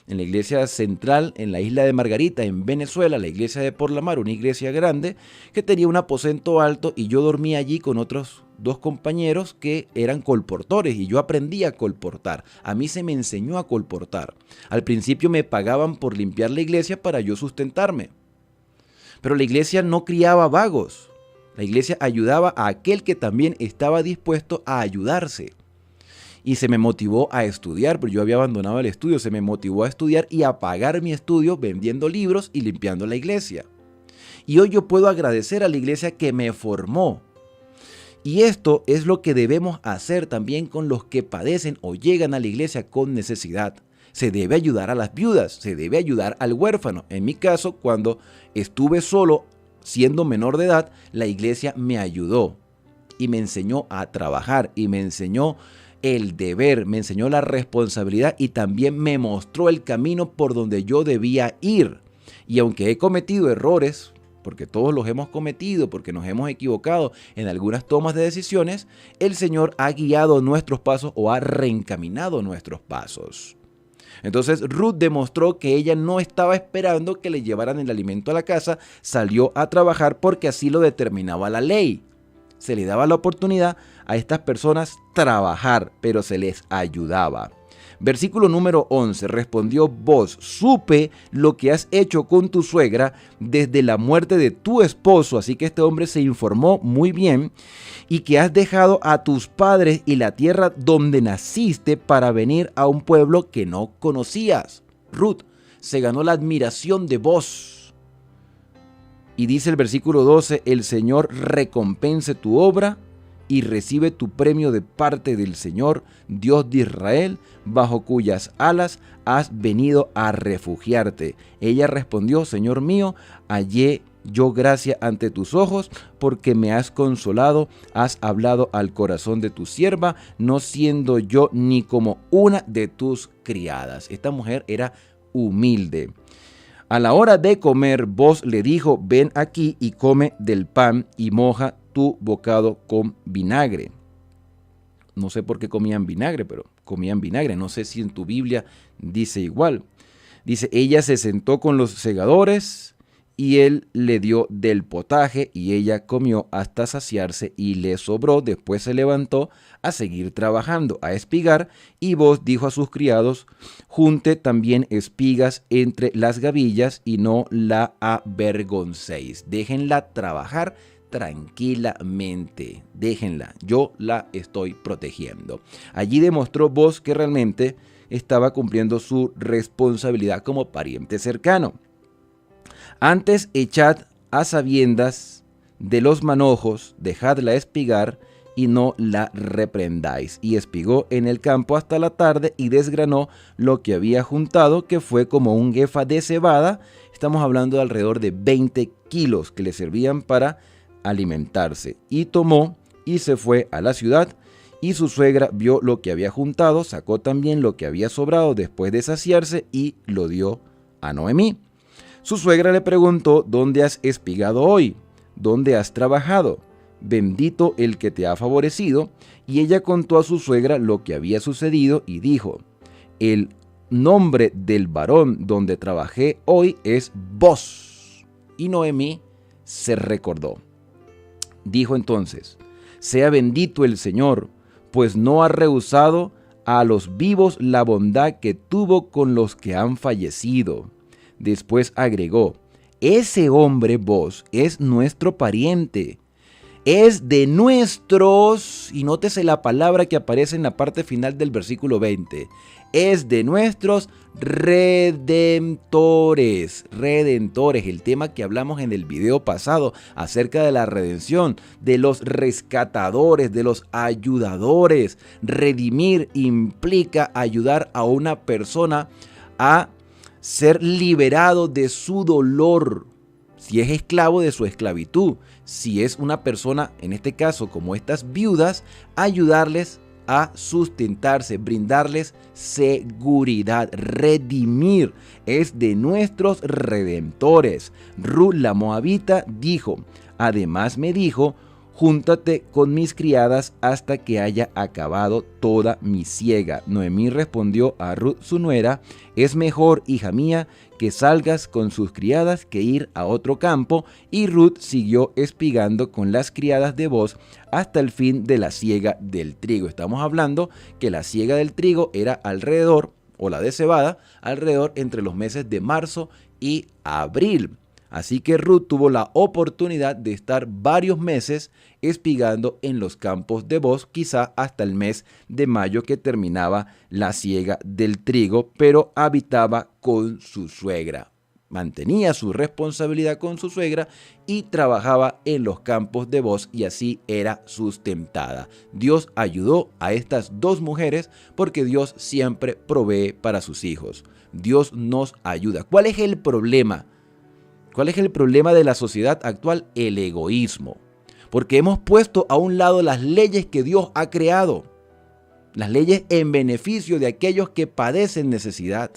en la iglesia central, en la isla de Margarita, en Venezuela, la iglesia de Por la Mar, una iglesia grande que tenía un aposento alto, y yo dormía allí con otros 2 compañeros que eran colportores, y yo aprendí a colportar. A mí se me enseñó a colportar. Al principio me pagaban por limpiar la iglesia para yo sustentarme. Pero la iglesia no criaba vagos. La iglesia ayudaba a aquel que también estaba dispuesto a ayudarse. Y se me motivó a estudiar, pero yo había abandonado el estudio. Se me motivó a estudiar y a pagar mi estudio vendiendo libros y limpiando la iglesia. Y hoy yo puedo agradecer a la iglesia que me formó. Y esto es lo que debemos hacer también con los que padecen o llegan a la iglesia con necesidad. Se debe ayudar a las viudas, se debe ayudar al huérfano. En mi caso, cuando estuve solo, siendo menor de edad, la iglesia me ayudó y me enseñó a trabajar y me enseñó el deber, me enseñó la responsabilidad y también me mostró el camino por donde yo debía ir. Y aunque he cometido errores, porque todos los hemos cometido, porque nos hemos equivocado en algunas tomas de decisiones, el Señor ha guiado nuestros pasos o ha reencaminado nuestros pasos. Entonces Ruth demostró que ella no estaba esperando que le llevaran el alimento a la casa, salió a trabajar porque así lo determinaba la ley. Se le daba la oportunidad a estas personas trabajar, pero se les ayudaba. Versículo número 11, respondió Booz, supe lo que has hecho con tu suegra desde la muerte de tu esposo, así que este hombre se informó muy bien, y que has dejado a tus padres y la tierra donde naciste para venir a un pueblo que no conocías. Ruth se ganó la admiración de Booz. Y dice el versículo 12, el Señor recompense tu obra y recibe tu premio de parte del Señor, Dios de Israel, bajo cuyas alas has venido a refugiarte. Ella respondió, Señor mío, hallé yo gracia ante tus ojos, porque me has consolado, has hablado al corazón de tu sierva, no siendo yo ni como una de tus criadas. Esta mujer era humilde. A la hora de comer, Booz le dijo, ven aquí y come del pan y moja tu bocado con vinagre. No sé por qué comían vinagre, pero comían vinagre. No sé si en tu Biblia dice igual. Dice, ella se sentó con los segadores y él le dio del potaje y ella comió hasta saciarse y le sobró. Después se levantó a seguir trabajando, a espigar, y Booz dijo a sus criados, junte también espigas entre las gavillas y no la avergoncéis. Déjenla trabajar tranquilamente, déjenla, yo la estoy protegiendo. Allí demostró Booz que realmente estaba cumpliendo su responsabilidad como pariente cercano. Antes echad a sabiendas de los manojos, dejadla espigar y no la reprendáis. Y espigó en el campo hasta la tarde y desgranó lo que había juntado, que fue como un efa de cebada. Estamos hablando de alrededor de 20 kilos que le servían para alimentarse. Y tomó y se fue a la ciudad. Y su suegra vio lo que había juntado, sacó también lo que había sobrado después de saciarse y lo dio a Noemí. Su suegra le preguntó, ¿dónde has espigado hoy? ¿Dónde has trabajado? Bendito el que te ha favorecido. Y ella contó a su suegra lo que había sucedido y dijo, el nombre del varón donde trabajé hoy es Booz. Y Noemí se recordó. Dijo entonces, sea bendito el Señor, pues no ha rehusado a los vivos la bondad que tuvo con los que han fallecido. Después agregó, ese hombre Booz es nuestro pariente, es de nuestros, y nótese la palabra que aparece en la parte final del versículo 20, es de nuestros redentores, el tema que hablamos en el video pasado acerca de la redención, de los rescatadores, de los ayudadores. Redimir implica ayudar a una persona a ser liberado de su dolor, si es esclavo de su esclavitud, si es una persona, en este caso como estas viudas, ayudarles a sustentarse, brindarles seguridad. Redimir es de nuestros redentores. Ruth la moabita dijo, además me dijo, júntate con mis criadas hasta que haya acabado toda mi siega. Noemí respondió a Ruth su nuera: es mejor, hija mía, que salgas con sus criadas que ir a otro campo. Y Ruth siguió espigando con las criadas de Booz hasta el fin de la siega del trigo. Estamos hablando que la siega del trigo era alrededor, o la de cebada, alrededor entre los meses de marzo y abril. Así que Ruth tuvo la oportunidad de estar varios meses espigando en los campos de Booz, quizá hasta el mes de mayo, que terminaba la siega del trigo, pero habitaba con su suegra. Mantenía su responsabilidad con su suegra y trabajaba en los campos de Booz, y así era sustentada. Dios ayudó a estas dos mujeres porque Dios siempre provee para sus hijos. Dios nos ayuda. ¿Cuál es el problema? ¿Cuál es el problema de la sociedad actual? El egoísmo. Porque hemos puesto a un lado las leyes que Dios ha creado. Las leyes en beneficio de aquellos que padecen necesidad.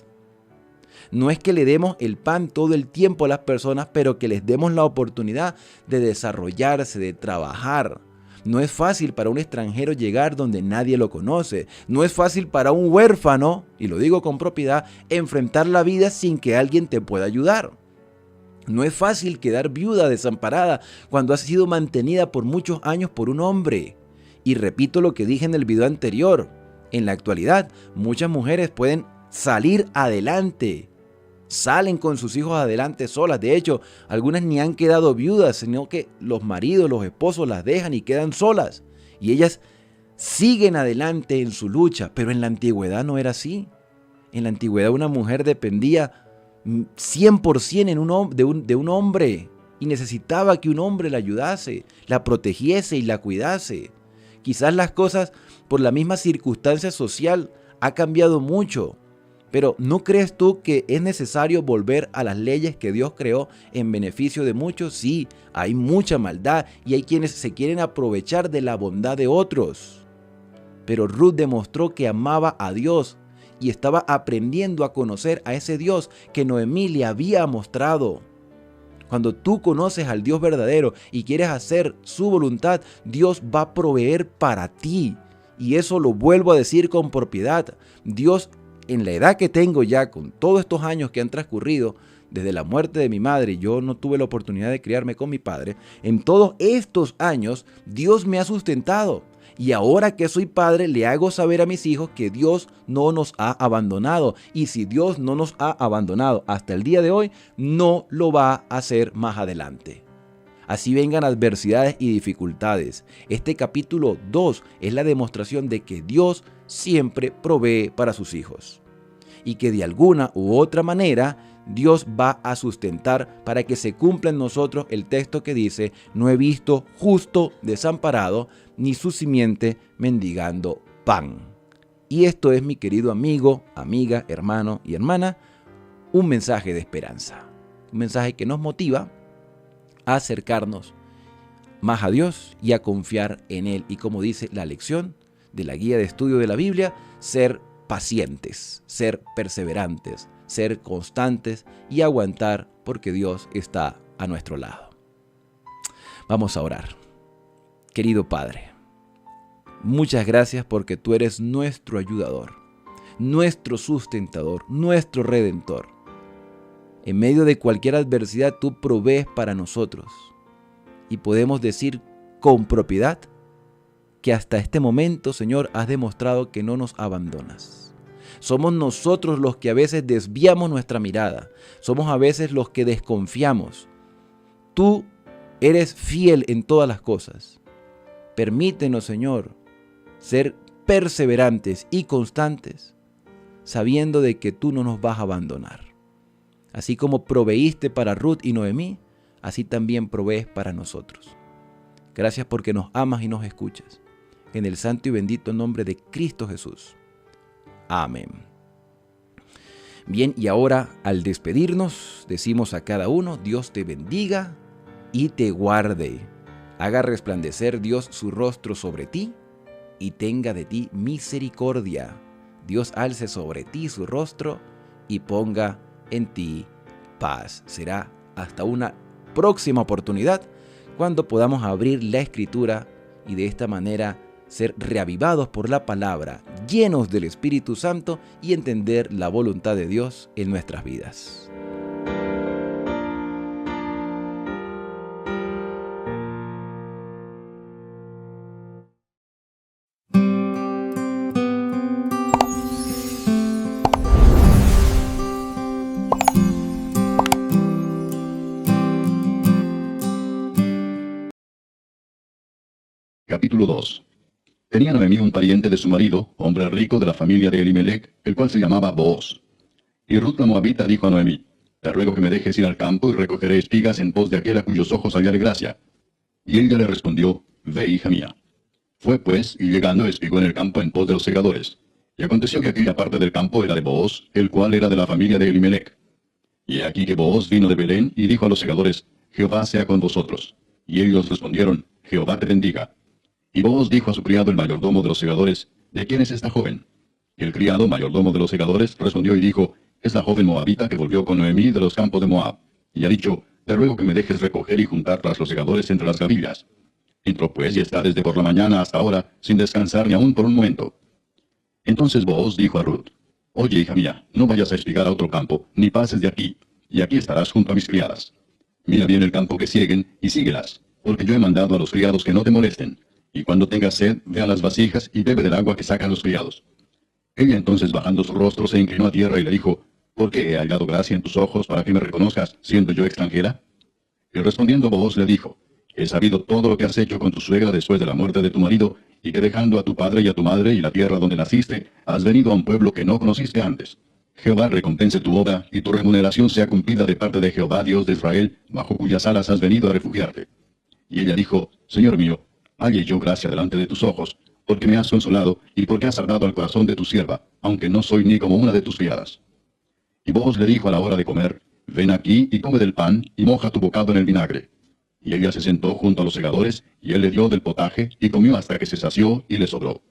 No es que le demos el pan todo el tiempo a las personas, pero que les demos la oportunidad de desarrollarse, de trabajar. No es fácil para un extranjero llegar donde nadie lo conoce. No es fácil para un huérfano, y lo digo con propiedad, enfrentar la vida sin que alguien te pueda ayudar. No es fácil quedar viuda, desamparada, cuando has sido mantenida por muchos años por un hombre. Y repito lo que dije en el video anterior. En la actualidad, muchas mujeres pueden salir adelante. Salen con sus hijos adelante solas. De hecho, algunas ni han quedado viudas, sino que los maridos, los esposos las dejan y quedan solas. Y ellas siguen adelante en su lucha. Pero en la antigüedad no era así. En la antigüedad una mujer dependía 100% de un hombre, y necesitaba que un hombre la ayudase, la protegiese y la cuidase. Quizás las cosas, por la misma circunstancia social, ha cambiado mucho, pero ¿no crees tú que es necesario volver a las leyes que Dios creó en beneficio de muchos? Sí, hay mucha maldad y hay quienes se quieren aprovechar de la bondad de otros. Pero Ruth demostró que amaba a Dios y estaba aprendiendo a conocer a ese Dios que Noemí le había mostrado. Cuando tú conoces al Dios verdadero y quieres hacer su voluntad, Dios va a proveer para ti. Y eso lo vuelvo a decir con propiedad. Dios, en la edad que tengo ya, con todos estos años que han transcurrido, desde la muerte de mi madre, yo no tuve la oportunidad de criarme con mi padre. En todos estos años, Dios me ha sustentado. Y ahora que soy padre, le hago saber a mis hijos que Dios no nos ha abandonado. Y si Dios no nos ha abandonado hasta el día de hoy, no lo va a hacer más adelante. Así vengan adversidades y dificultades. Este capítulo 2 es la demostración de que Dios siempre provee para sus hijos. Y que de alguna u otra manera Dios va a sustentar para que se cumpla en nosotros el texto que dice: no he visto justo desamparado, ni su simiente mendigando pan. Y esto es, mi querido amigo, amiga, hermano y hermana, un mensaje de esperanza. Un mensaje que nos motiva a acercarnos más a Dios y a confiar en Él. Y como dice la lección de la guía de estudio de la Biblia, ser pacientes, ser perseverantes, ser constantes y aguantar, porque Dios está a nuestro lado. Vamos a orar. Querido Padre, muchas gracias porque tú eres nuestro ayudador, nuestro sustentador, nuestro redentor. En medio de cualquier adversidad tú provees para nosotros y podemos decir con propiedad que hasta este momento, Señor, has demostrado que no nos abandonas. Somos nosotros los que a veces desviamos nuestra mirada. Somos a veces los que desconfiamos. Tú eres fiel en todas las cosas. Permítenos, Señor, ser perseverantes y constantes, sabiendo de que tú no nos vas a abandonar. Así como proveíste para Ruth y Noemí, así también provees para nosotros. Gracias porque nos amas y nos escuchas. En el santo y bendito nombre de Cristo Jesús. Amén. Bien, y ahora al despedirnos, decimos a cada uno: Dios te bendiga y te guarde. Haga resplandecer Dios su rostro sobre ti y tenga de ti misericordia. Dios alce sobre ti su rostro y ponga en ti paz. Será hasta una próxima oportunidad cuando podamos abrir la Escritura y de esta manera ser reavivados por la palabra, llenos del Espíritu Santo y entender la voluntad de Dios en nuestras vidas. Capítulo 2. Tenía Noemí un pariente de su marido, hombre rico de la familia de Elimelech, el cual se llamaba Booz. Y Ruth la Moabita dijo a Noemí: Te ruego que me dejes ir al campo y recogeré espigas en pos de aquel a cuyos ojos hallaré gracia. Y ella le respondió: Ve, hija mía. Fue pues, y llegando espigó en el campo en pos de los segadores. Y aconteció que aquella parte del campo era de Booz, el cual era de la familia de Elimelech. Y aquí que Booz vino de Belén y dijo a los segadores: Jehová sea con vosotros. Y ellos respondieron: Jehová te bendiga. Y Booz dijo a su criado el mayordomo de los segadores: ¿De quién es esta joven? Y el criado mayordomo de los segadores respondió y dijo: Es la joven moabita que volvió con Noemí de los campos de Moab. Y ha dicho: Te ruego que me dejes recoger y juntar tras los segadores entre las gavillas. Entró pues y está desde por la mañana hasta ahora, sin descansar ni aún por un momento. Entonces Booz dijo a Ruth: Oye, hija mía, no vayas a espigar a otro campo, ni pases de aquí, y aquí estarás junto a mis criadas. Mira bien el campo que siguen, y síguelas, porque yo he mandado a los criados que no te molesten. Y cuando tengas sed, ve a las vasijas y bebe del agua que sacan los criados. Ella entonces, bajando su rostro, se inclinó a tierra y le dijo: ¿Por qué he hallado gracia en tus ojos para que me reconozcas, siendo yo extranjera? Y respondiendo Booz le dijo: He sabido todo lo que has hecho con tu suegra después de la muerte de tu marido, y que dejando a tu padre y a tu madre y la tierra donde naciste, has venido a un pueblo que no conociste antes. Jehová recompense tu obra, y tu remuneración sea cumplida de parte de Jehová, Dios de Israel, bajo cuyas alas has venido a refugiarte. Y ella dijo: Señor mío, halle yo gracia delante de tus ojos, porque me has consolado, y porque has salvado al corazón de tu sierva, aunque no soy ni como una de tus criadas. Y Booz le dijo a la hora de comer: Ven aquí y come del pan, y moja tu bocado en el vinagre. Y ella se sentó junto a los segadores, y él le dio del potaje, y comió hasta que se sació, y le sobró.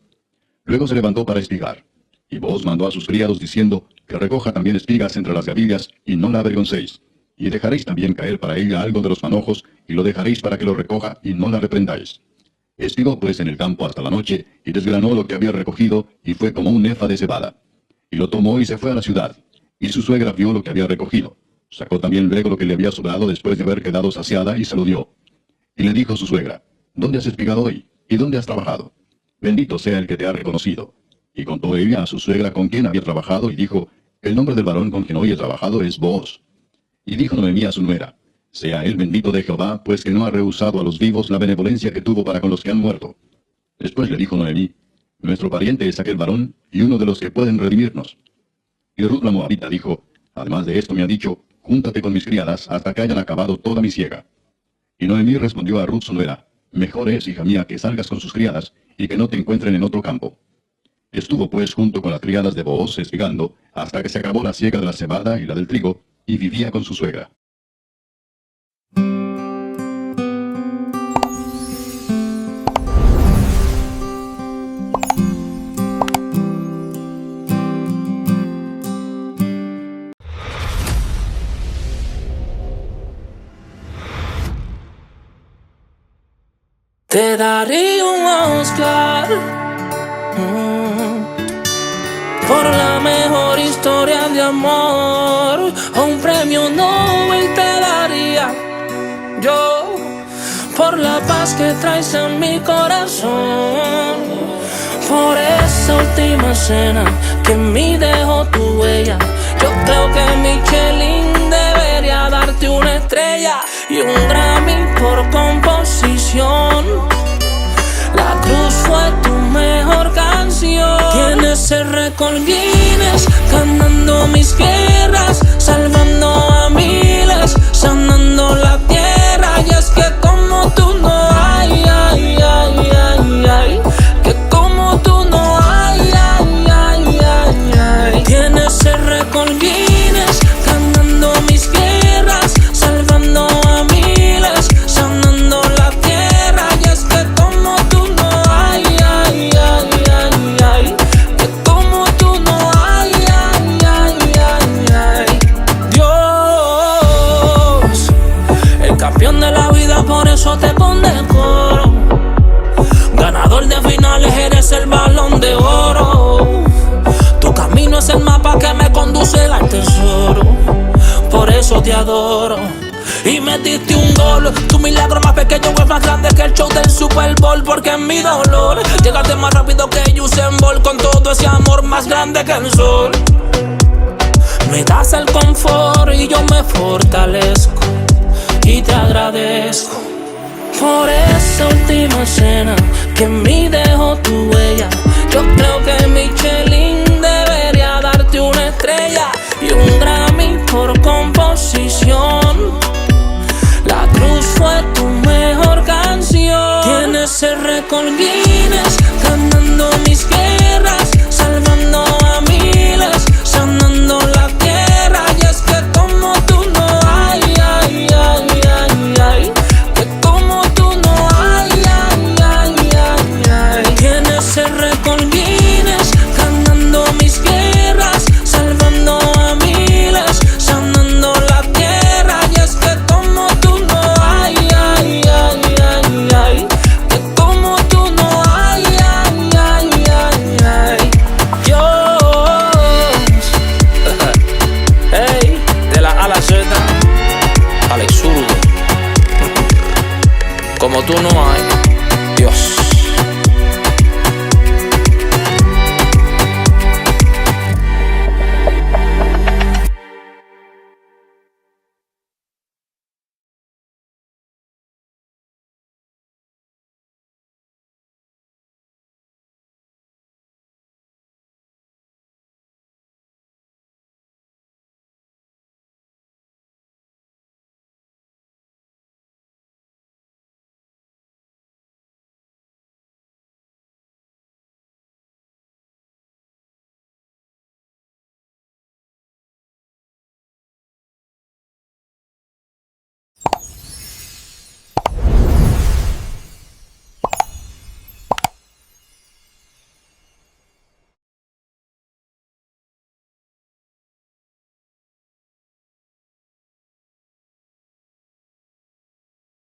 Luego se levantó para espigar. Y Booz mandó a sus criados, diciendo: Que recoja también espigas entre las gavillas, y no la avergoncéis. Y dejaréis también caer para ella algo de los manojos, y lo dejaréis para que lo recoja, y no la reprendáis. Espigó pues en el campo hasta la noche, y desgranó lo que había recogido, y fue como un efa de cebada. Y lo tomó y se fue a la ciudad. Y su suegra vio lo que había recogido. Sacó también luego lo que le había sobrado después de haber quedado saciada, y se lo dio. Y le dijo su suegra: ¿Dónde has espigado hoy? ¿Y dónde has trabajado? Bendito sea el que te ha reconocido. Y contó ella a su suegra con quien había trabajado, y dijo: El nombre del varón con quien hoy he trabajado es Booz. Y dijo Noemí a su nuera: Sea él bendito de Jehová, pues que no ha rehusado a los vivos la benevolencia que tuvo para con los que han muerto. Después le dijo Noemí: Nuestro pariente es aquel varón, y uno de los que pueden redimirnos. Y Ruth la Moabita dijo: Además de esto me ha dicho: Júntate con mis criadas hasta que hayan acabado toda mi siega. Y Noemí respondió a Ruth su nuera: Mejor es, hija mía, que salgas con sus criadas, y que no te encuentren en otro campo. Estuvo pues junto con las criadas de Booz espigando, hasta que se acabó la siega de la cebada y la del trigo, y vivía con su suegra. Te daría un Oscar por la mejor historia de amor, o un premio Nobel te daría yo por la paz que traes en mi corazón, por esa última cena que en mí dejó tu huella. Yo creo que Michelin debería darte una estrella y un Grammy por composición. La cruz fue tu mejor canción. Tienes el récord Guinness, ganando mis guerras, salvando a miles, sanando la tierra. Y es que como tú no hay, ay, ay, ay, ay. Que como tú no hay, ay, ay, ay, ay. Tienes el récord Guinness, ganando mis guerras, salvando a miles, sanando la tierra. Y es que como tú no hay, ay, ay, ay, ay. Que como tú no hay, ay, ay, ay, vida, por eso te condecoro. Ganador de finales, eres el Balón de Oro. Tu camino es el mapa que me conduce al tesoro. Por eso te adoro. Y metiste un gol. Tu milagro más pequeño es más grande que el show del Super Bowl. Porque en mi dolor llegaste más rápido que Usain Bolt. Con todo ese amor más grande que el sol. Me das el confort y yo me fortalezco. Y te agradezco por esa última cena que en mí dejó tu huella. Yo creo que Michelin debería darte una estrella y un Grammy por composición. La Cruz fue tu mejor canción. Tienes el récord Guinness, ganando mis guerras, salvando a miles, sanando la tierra. Y es que como tú no hay, ay, ay, ay, ay. Que como tú no hay, ay, ay, ay, ay. Tienes el récord Guinness, ganando mis guerras, salvando a miles, sanando la tierra. Y es que como tú no hay, ay, ay, ay, ay. Que como tú no hay, ay, ay, ay, ay. Dios, hey, de la A a la Z, Alex Zurdo. Como tú no hay, Dios.